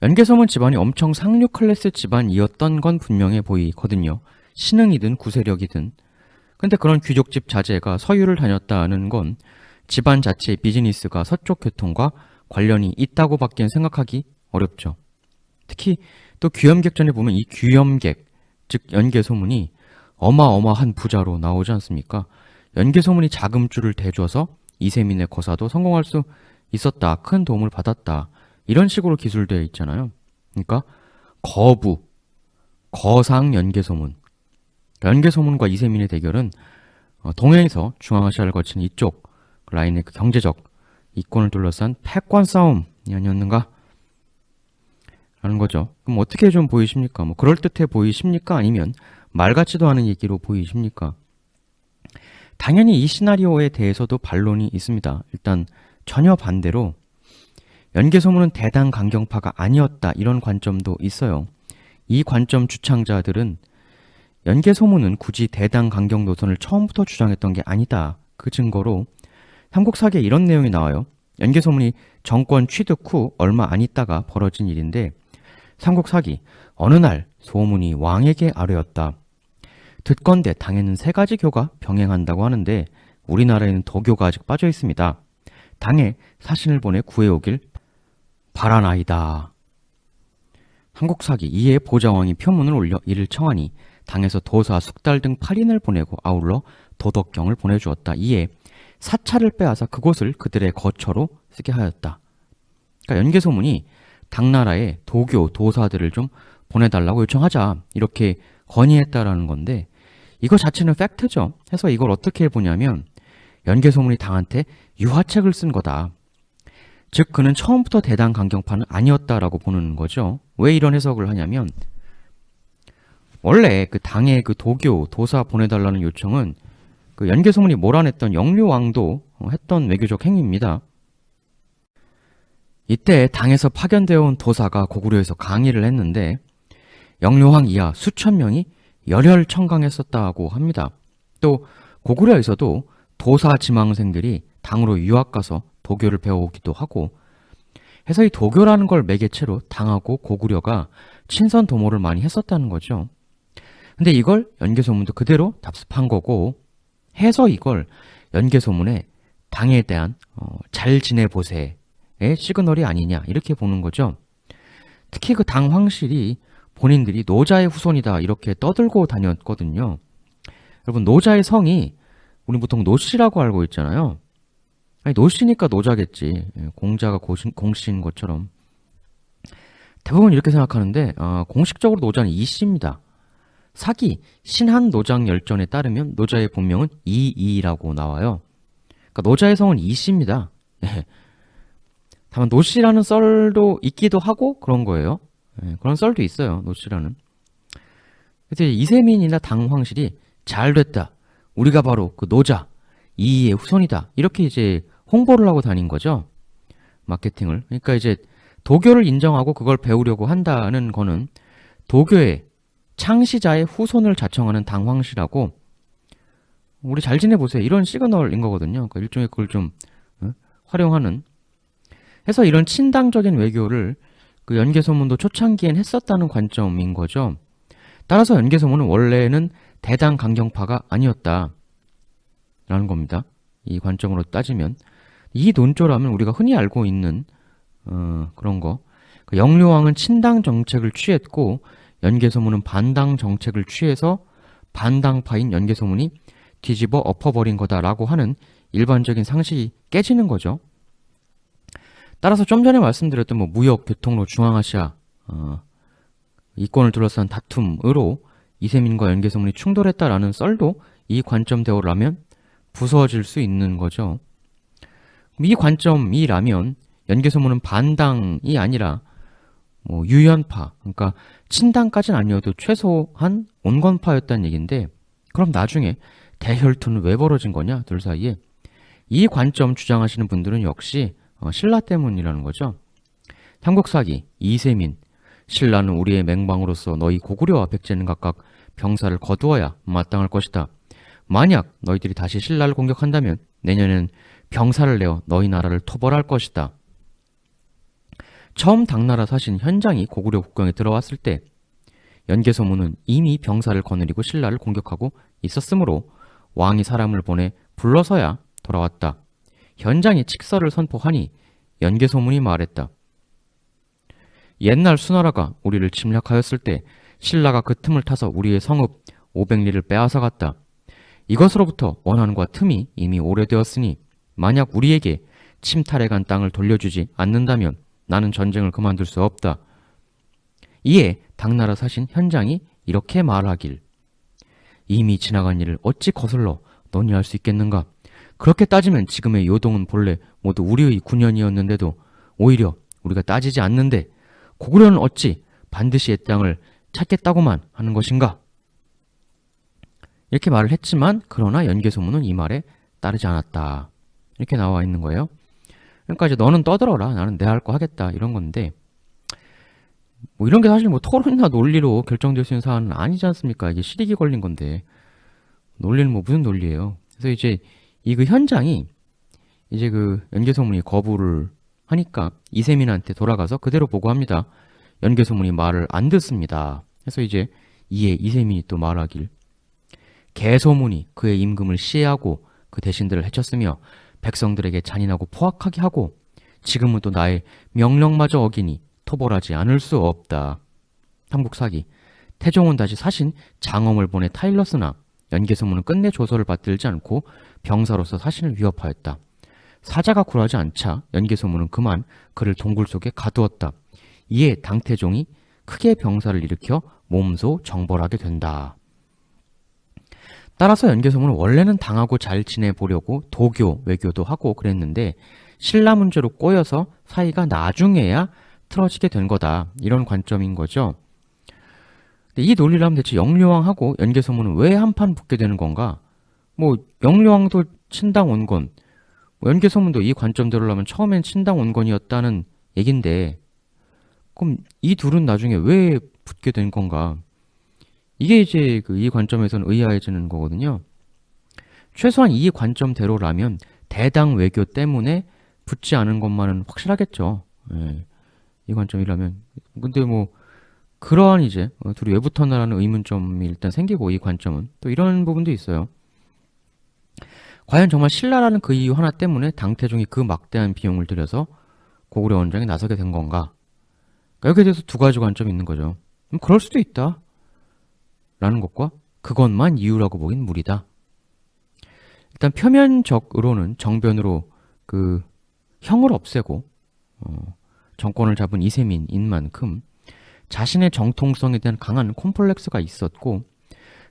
연개소문 집안이 엄청 상류 클래스 집안이었던 건 분명해 보이거든요. 신흥이든 구세력이든. 근데 그런 귀족집 자제가 서유를 다녔다는 건 집안 자체의 비즈니스가 서쪽 교통과 관련이 있다고 밖엔 생각하기 어렵죠. 특히 또 귀염객전에 보면 이 귀염객, 즉 연개소문이 어마어마한 부자로 나오지 않습니까? 연개소문이 자금줄을 대줘서 이세민의 거사도 성공할 수 있었다. 큰 도움을 받았다. 이런 식으로 기술되어 있잖아요. 그러니까 거부, 거상 연개소문. 연개소문과 이세민의 대결은 동해에서 중앙아시아를 거친 이쪽 라인의 그 경제적 이권을 둘러싼 패권 싸움이 아니었는가? 라는 거죠. 그럼 어떻게 좀 보이십니까? 그럴듯해 보이십니까? 아니면 말 같지도 않은 얘기로 보이십니까? 당연히 이 시나리오에 대해서도 반론이 있습니다. 일단 전혀 반대로 연개소문은 대당 강경파가 아니었다 이런 관점도 있어요. 이 관점 주창자들은 연개소문은 굳이 대당 강경 노선을 처음부터 주장했던 게 아니다. 그 증거로 삼국사기에 이런 내용이 나와요. 연개소문이 정권 취득 후 얼마 안 있다가 벌어진 일인데 삼국사기 어느 날 소문이 왕에게 아뢰었다. 듣건대 당에는 3가지 교가 병행한다고 하는데 우리나라에는 도교가 아직 빠져 있습니다. 당에 사신을 보내 구해오길 바라나이다. 삼국사기 이에 보자왕이 표문을 올려 이를 청하니 당에서 도사, 숙달 등 8인을 보내고 아울러 도덕경을 보내주었다. 이에 사찰을 빼앗아 그곳을 그들의 거처로 쓰게 하였다. 그러니까 연개소문이 당나라에 도교, 도사들을 좀 보내달라고 요청하자 이렇게 건의했다라는 건데 이거 자체는 팩트죠. 해서 이걸 어떻게 보냐면 연개소문이 당한테 유화책을 쓴 거다. 즉 그는 처음부터 대당 강경파는 아니었다라고 보는 거죠. 왜 이런 해석을 하냐면 원래 그 당의 그 도교, 도사 보내달라는 요청은 그 연개소문이 몰아냈던 영류왕도 했던 외교적 행위입니다. 이때 당에서 파견되어 온 도사가 고구려에서 강의를 했는데 영묘황 이하 수천 명이 열혈 청강했었다고 합니다. 또 고구려에서도 도사 지망생들이 당으로 유학 가서 도교를 배워오기도 하고 해서 이 도교라는 걸 매개체로 당하고 고구려가 친선 도모를 많이 했었다는 거죠. 근데 이걸 연개소문도 그대로 답습한 거고 해서 이걸 연개소문에 당에 대한 잘 지내보세의 시그널이 아니냐 이렇게 보는 거죠. 특히 그 당 황실이 본인들이 노자의 후손이다 이렇게 떠들고 다녔거든요. 여러분 노자의 성이 우리 보통 노씨라고 알고 있잖아요. 아니 노씨니까 노자겠지. 공자가 공씨인 것처럼. 대부분 이렇게 생각하는데 공식적으로 노자는 이씨입니다. 사기 신한 노장 열전에 따르면 노자의 본명은 이이라고 나와요. 그러니까 노자의 성은 이씨입니다. 다만 노씨라는 썰도 있기도 하고 그런 거예요. 그런 썰도 있어요. 노씨라는. 그래서 이세민이나 당황실이 잘 됐다. 우리가 바로 그 노자 이이의 후손이다. 이렇게 이제 홍보를 하고 다닌 거죠. 마케팅을. 그러니까 이제 도교를 인정하고 그걸 배우려고 한다는 거는 도교의 창시자의 후손을 자청하는 당황실하고 우리 잘 지내보세요. 이런 시그널인 거거든요. 그러니까 일종의 그걸 좀 활용하는 해서 이런 친당적인 외교를 그 연개소문도 초창기엔 했었다는 관점인 거죠. 따라서 연개소문은 원래는 대당 강경파가 아니었다 라는 겁니다. 이 관점으로 따지면 이 논조라면 우리가 흔히 알고 있는 그런 거 그 영묘왕은 친당 정책을 취했고 연개소문은 반당 정책을 취해서 반당파인 연개소문이 뒤집어 엎어버린 거다라고 하는 일반적인 상식이 깨지는 거죠. 따라서 좀 전에 말씀드렸던 뭐 무역, 교통로, 중앙아시아 이권을 둘러싼 다툼으로 이세민과 연개소문이 충돌했다라는 썰도 이 관점대로라면 부서질 수 있는 거죠. 이 관점이라면 연개소문은 반당이 아니라 뭐 유연파, 그러니까 친당까지는 아니어도 최소한 온건파였다는 얘기인데 그럼 나중에 대혈투는 왜 벌어진 거냐 둘 사이에 이 관점 주장하시는 분들은 역시 신라 때문이라는 거죠. 삼국사기 이세민 신라는 우리의 맹방으로서 너희 고구려와 백제는 각각 병사를 거두어야 마땅할 것이다. 만약 너희들이 다시 신라를 공격한다면 내년엔 병사를 내어 너희 나라를 토벌할 것이다. 처음 당나라 사신 현장이 고구려 국경에 들어왔을 때 연개소문은 이미 병사를 거느리고 신라를 공격하고 있었으므로 왕이 사람을 보내 불러서야 돌아왔다. 현장이 칙서를 선포하니 연개소문이 말했다. 옛날 수나라가 우리를 침략하였을 때 신라가 그 틈을 타서 우리의 성읍 500리를 빼앗아 갔다. 이것으로부터 원한과 틈이 이미 오래되었으니 만약 우리에게 침탈해간 땅을 돌려주지 않는다면 나는 전쟁을 그만둘 수 없다. 이에 당나라 사신 현장이 이렇게 말하길. 이미 지나간 일을 어찌 거슬러 논의할 수 있겠는가? 그렇게 따지면 지금의 요동은 본래 모두 우리의 군현이었는데도 오히려 우리가 따지지 않는데 고구려는 어찌 반드시 옛 땅을 찾겠다고만 하는 것인가? 이렇게 말을 했지만 그러나 연개소문은 이 말에 따르지 않았다. 이렇게 나와 있는 거예요. 그러니까 이제 너는 떠들어라. 나는 내 할 거 하겠다. 이런 건데 뭐 이런 게 사실 뭐 토론이나 논리로 결정될 수 있는 사안은 아니지 않습니까? 이게 실익이 걸린 건데 논리는 뭐 무슨 논리예요? 그래서 이제 이 그 현장이 이제 그 연개소문이 거부를 하니까 이세민한테 돌아가서 그대로 보고합니다. 연개소문이 말을 안 듣습니다. 그래서 이제 이에 이세민이 또 말하길. 개소문이 그의 임금을 시해하고 그 대신들을 해쳤으며 백성들에게 잔인하고 포악하게 하고 지금은 또 나의 명령마저 어기니 토벌하지 않을 수 없다. 삼국사기. 태종은 다시 사신 장엄을 보내 타일렀으나 연개소문은 끝내 조서를 받들지 않고 병사로서 사신을 위협하였다. 사자가 굴하지 않자 연개소문은 그만 그를 동굴 속에 가두었다. 이에 당태종이 크게 병사를 일으켜 몸소 정벌하게 된다. 따라서 연개소문은 원래는 당하고 잘 지내보려고 도교, 외교도 하고 그랬는데 신라 문제로 꼬여서 사이가 나중에야 틀어지게 된 거다. 이런 관점인 거죠. 근데 이 논리라면 대체 영묘왕하고 연개소문은 왜 한판 붙게 되는 건가? 뭐 영묘왕도 친당 온건, 뭐 연개소문도 이 관점대로라면 처음엔 친당 온건이었다는 얘긴데 그럼 이 둘은 나중에 왜 붙게 된 건가? 이게 이제 이 관점에서는 의아해지는 거거든요. 최소한 이 관점대로라면 대당 외교 때문에 붙지 않은 것만은 확실하겠죠. 예, 이 관점이라면. 근데 뭐 그러한 이제 둘이 왜 붙었나라는 의문점이 일단 생기고 이 관점은 또 이런 부분도 있어요. 과연 정말 신라라는 그 이유 하나 때문에 당태종이 그 막대한 비용을 들여서 고구려 원정에 나서게 된 건가? 그러니까 여기에 대해서 두 가지 관점이 있는 거죠. 그럴 수도 있다 라는 것과 그것만 이유라고 보긴 무리다. 일단 표면적으로는 정변으로 그 형을 없애고 정권을 잡은 이세민인 만큼 자신의 정통성에 대한 강한 콤플렉스가 있었고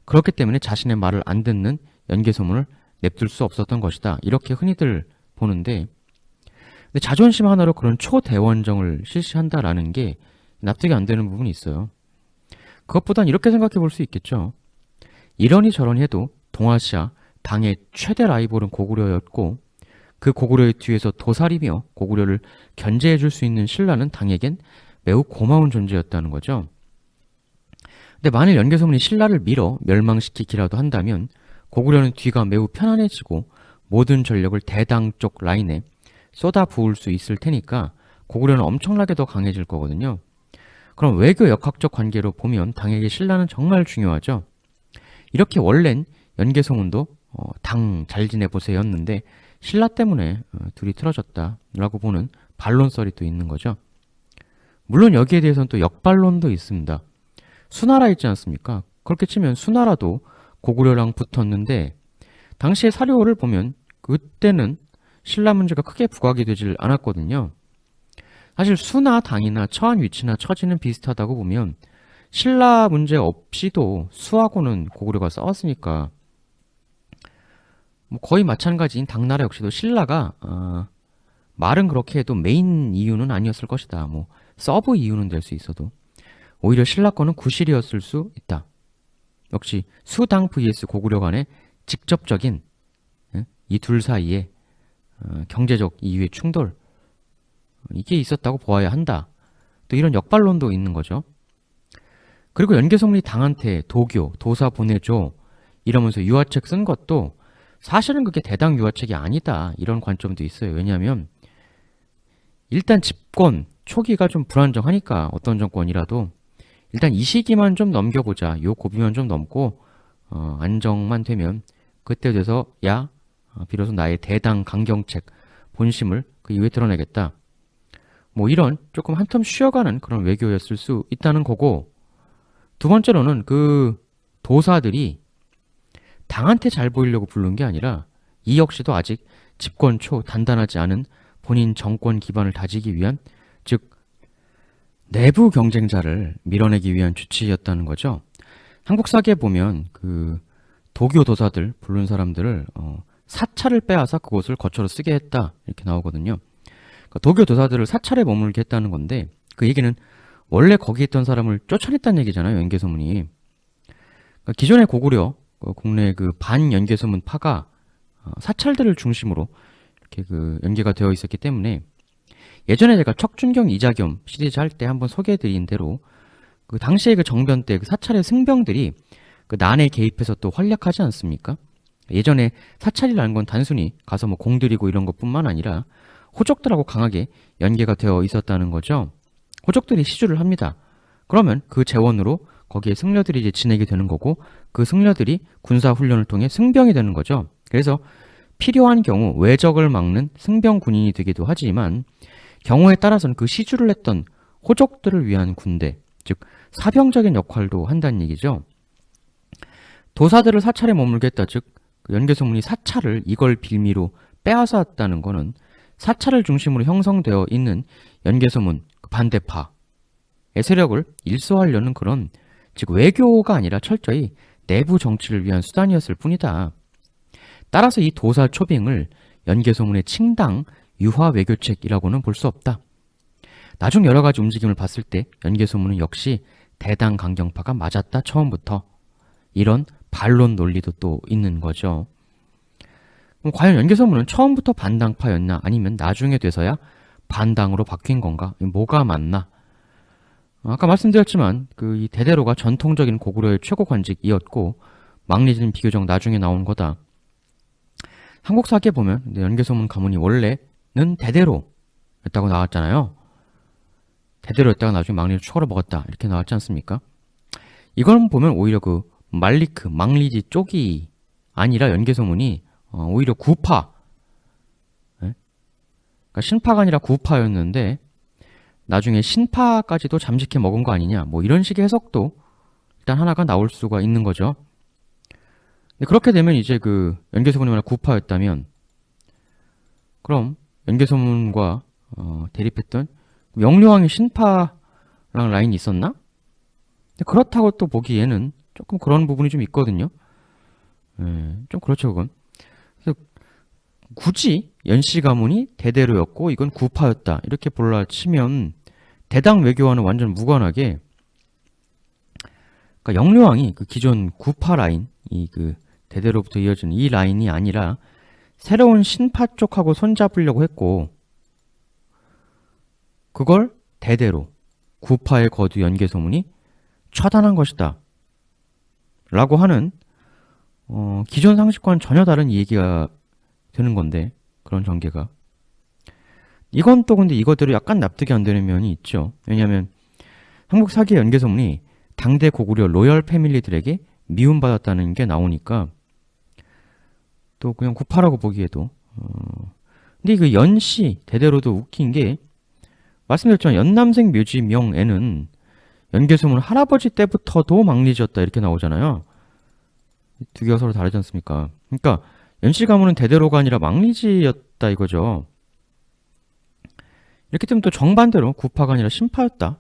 그렇기 때문에 자신의 말을 안 듣는 연개소문을 냅둘 수 없었던 것이다. 이렇게 흔히들 보는데 근데 자존심 하나로 그런 초대원정을 실시한다라는 게 납득이 안 되는 부분이 있어요. 그것보단 이렇게 생각해 볼 수 있겠죠. 이러니 저러니 해도 동아시아 당의 최대 라이벌은 고구려였고 그 고구려의 뒤에서 도사리며 고구려를 견제해 줄 수 있는 신라는 당에겐 매우 고마운 존재였다는 거죠. 근데 만일 연개소문이 신라를 밀어 멸망시키기라도 한다면 고구려는 뒤가 매우 편안해지고 모든 전력을 대당 쪽 라인에 쏟아 부을 수 있을 테니까 고구려는 엄청나게 더 강해질 거거든요. 그럼 외교 역학적 관계로 보면 당에게 신라는 정말 중요하죠. 이렇게 원래는 연개소문도 당 잘 지내보세요였는데 신라 때문에 둘이 틀어졌다라고 보는 반론설이 또 있는 거죠. 물론 여기에 대해서는 또 역반론도 있습니다. 수나라 있지 않습니까? 그렇게 치면 수나라도 고구려랑 붙었는데 당시의 사료를 보면 그때는 신라 문제가 크게 부각이 되질 않았거든요. 사실 수나 당이나 처한 위치나 처지는 비슷하다고 보면 신라 문제 없이도 수하고는 고구려가 싸웠으니까 뭐 거의 마찬가지인 당나라 역시도 신라가 말은 그렇게 해도 메인 이유는 아니었을 것이다. 뭐 서브 이유는 될 수 있어도 오히려 신라 거는 구실이었을 수 있다. 역시 수당 vs 고구려 간의 직접적인 이 둘 사이에 경제적 이유의 충돌 이게 있었다고 보아야 한다. 또 이런 역반론도 있는 거죠. 그리고 연개소문이 당한테 도교, 도사 보내줘 이러면서 유화책 쓴 것도 사실은 그게 대당 유화책이 아니다. 이런 관점도 있어요. 왜냐하면 일단 집권 초기가 좀 불안정하니까 어떤 정권이라도 일단 이 시기만 좀 넘겨보자. 요 고비만 좀 넘고 안정만 되면 그때 돼서 비로소 나의 대당 강경책 본심을 그 이후에 드러내겠다. 뭐 이런 조금 한텀 쉬어가는 그런 외교였을 수 있다는 거고 두 번째로는 그 도사들이 당한테 잘 보이려고 부른 게 아니라 이 역시도 아직 집권 초 단단하지 않은 본인 정권 기반을 다지기 위한 즉 내부 경쟁자를 밀어내기 위한 주치였다는 거죠. 한국 사기에 보면 그 도교 도사들 부른 사람들을 사찰을 빼앗아 그곳을 거처로 쓰게 했다 이렇게 나오거든요. 그러니까 도교 도사들을 사찰에 머물게 했다는 건데 그 얘기는 원래 거기 있던 사람을 쫓아냈다는 얘기잖아요. 연개소문이. 그러니까 기존의 고구려 국내 그 반연개소문 파가 사찰들을 중심으로 이렇게 그 연계가 되어 있었기 때문에 예전에 제가 척준경 이자겸 시리즈 할 때 한번 소개해드린 대로 그 당시에 그 정변 때 그 사찰의 승병들이 그 난에 개입해서 또 활약하지 않습니까? 예전에 사찰이라는 건 단순히 가서 뭐 공들이고 이런 것뿐만 아니라 호족들하고 강하게 연계가 되어 있었다는 거죠. 호족들이 시주를 합니다. 그러면 그 재원으로 거기에 승려들이 이제 지내게 되는 거고 그 승려들이 군사 훈련을 통해 승병이 되는 거죠. 그래서 필요한 경우 외적을 막는 승병 군인이 되기도 하지만 경우에 따라서는 그 시주를 했던 호족들을 위한 군대, 즉 사병적인 역할도 한다는 얘기죠. 도사들을 사찰에 머물게 했다, 즉 연개소문이 사찰을 이걸 빌미로 빼앗았다는 거는 사찰을 중심으로 형성되어 있는 연개소문 반대파의 세력을 일소하려는 그런 즉 외교가 아니라 철저히 내부 정치를 위한 수단이었을 뿐이다. 따라서 이 도사 초빙을 연개소문의 칭당 유화 외교책이라고는 볼 수 없다. 나중 여러 가지 움직임을 봤을 때 연개소문은 역시 대당 강경파가 맞았다 처음부터. 이런 반론 논리도 또 있는 거죠. 그럼 과연 연개소문은 처음부터 반당파였나 아니면 나중에 돼서야 반당으로 바뀐 건가? 뭐가 맞나? 아까 말씀드렸지만 이 대대로가 전통적인 고구려의 최고 관직이었고 망리지는 비교적 나중에 나온 거다. 한국사기에 보면 연개소문 가문이 원래는 대대로였다고 나왔잖아요. 대대로였다가 나중에 망리를 추가로 먹었다 이렇게 나왔지 않습니까? 이걸 보면 오히려 말리크, 망리지 쪽이 아니라 연개소문이 오히려 구파, 그러니까 신파가 아니라 구파였는데 나중에 신파까지도 잠식해 먹은 거 아니냐, 뭐 이런 식의 해석도 일단 하나가 나올 수가 있는 거죠. 그렇게 되면 이제 연개소문이 만약 구파였다면 그럼 연개소문과 대립했던 영류왕이 신파랑 라인이 있었나? 그렇다고 또 보기에는 조금 그런 부분이 좀 있거든요. 좀 그렇죠, 그건. 그래서 굳이 연씨 가문이 대대로였고 이건 구파였다 이렇게 볼라 치면 대당 외교와는 완전 무관하게, 그러니까 영류왕이 기존 구파 라인, 대대로부터 이어진 이 라인이 아니라 새로운 신파 쪽하고 손잡으려고 했고 그걸 대대로 구파의 거두 연개소문이 처단한 것이다 라고 하는 기존 상식과는 전혀 다른 얘기가 되는 건데, 그런 전개가 이건 또 근데 이거대로 약간 납득이 안 되는 면이 있죠. 왜냐하면 한국 사기의 연개소문이 당대 고구려 로열 패밀리들에게 미움받았다는 게 나오니까 또 그냥 구파라고 보기에도 근데 연씨 대대로도 웃긴 게, 말씀드렸지만 연남생 묘지명에는 연개소문 할아버지 때부터도 망리지였다 이렇게 나오잖아요. 두 개가 서로 다르지 않습니까? 그러니까 연씨 가문은 대대로가 아니라 망리지였다 이거죠. 이렇게 되면 또 정반대로 구파가 아니라 신파였다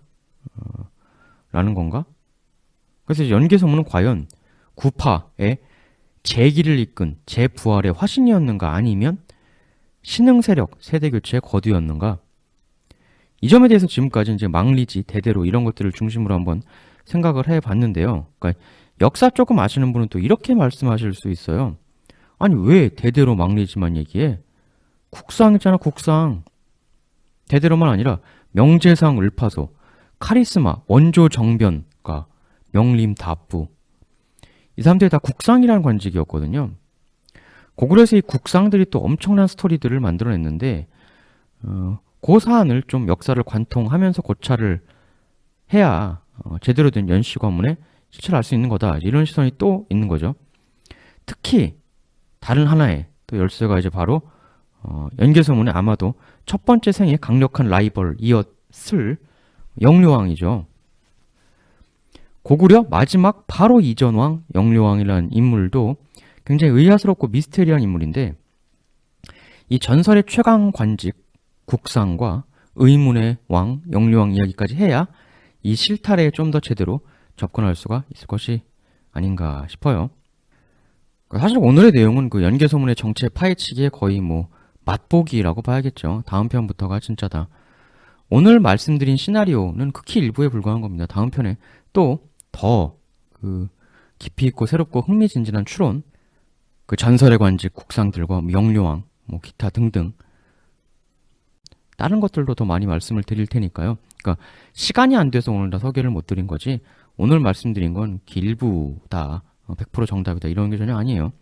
라는 건가? 그래서 연개소문은 과연 구파의 재기를 이끈 재부활의 화신이었는가, 아니면 신흥세력 세대교체의 거두였는가? 이 점에 대해서 지금까지 이제 망리지, 대대로 이런 것들을 중심으로 한번 생각을 해봤는데요. 그러니까 역사 조금 아시는 분은 또 이렇게 말씀하실 수 있어요. 아니 왜 대대로 망리지만 얘기해? 국상이잖아, 국상. 대대로만 아니라 명재상 을파소, 카리스마, 원조 정변가, 명림 다부, 이 사람들이 다 국상이라는 관직이었거든요. 고구려에서 이 국상들이 또 엄청난 스토리들을 만들어냈는데 그 사안을 좀 역사를 관통하면서 고찰을 해야 제대로 된 연씨 가문의 실체를 알 수 있는 거다, 이런 시선이 또 있는 거죠. 특히 다른 하나의 또 열쇠가 이제 바로 연개소문의 아마도 첫 번째 생의 강력한 라이벌이었을 영류왕이죠. 고구려 마지막 바로 이전왕 영류왕이라는 인물도 굉장히 의아스럽고 미스테리한 인물인데, 이 전설의 최강 관직 국상과 의문의 왕 영류왕 이야기까지 해야 이 실타래에 좀 더 제대로 접근할 수가 있을 것이 아닌가 싶어요. 사실 오늘의 내용은 연개소문의 정체 파헤치기에 거의 맛보기라고 봐야겠죠. 다음 편부터가 진짜다. 오늘 말씀드린 시나리오는 극히 일부에 불과한 겁니다. 다음 편에 또 더 깊이 있고 새롭고 흥미진진한 추론, 전설의 관직 국상들과 영류왕, 기타 등등 다른 것들도 더 많이 말씀을 드릴 테니까요. 그러니까 시간이 안 돼서 오늘 다 소개를 못 드린 거지, 오늘 말씀드린 건 일부다, 100% 정답이다 이런 게 전혀 아니에요.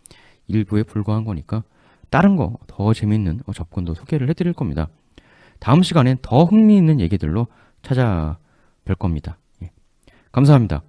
일부에 불과한 거니까 다른 거 더 재밌는 접근도 소개를 해드릴 겁니다. 다음 시간엔 더 흥미있는 얘기들로 찾아뵐 겁니다. 예. 감사합니다.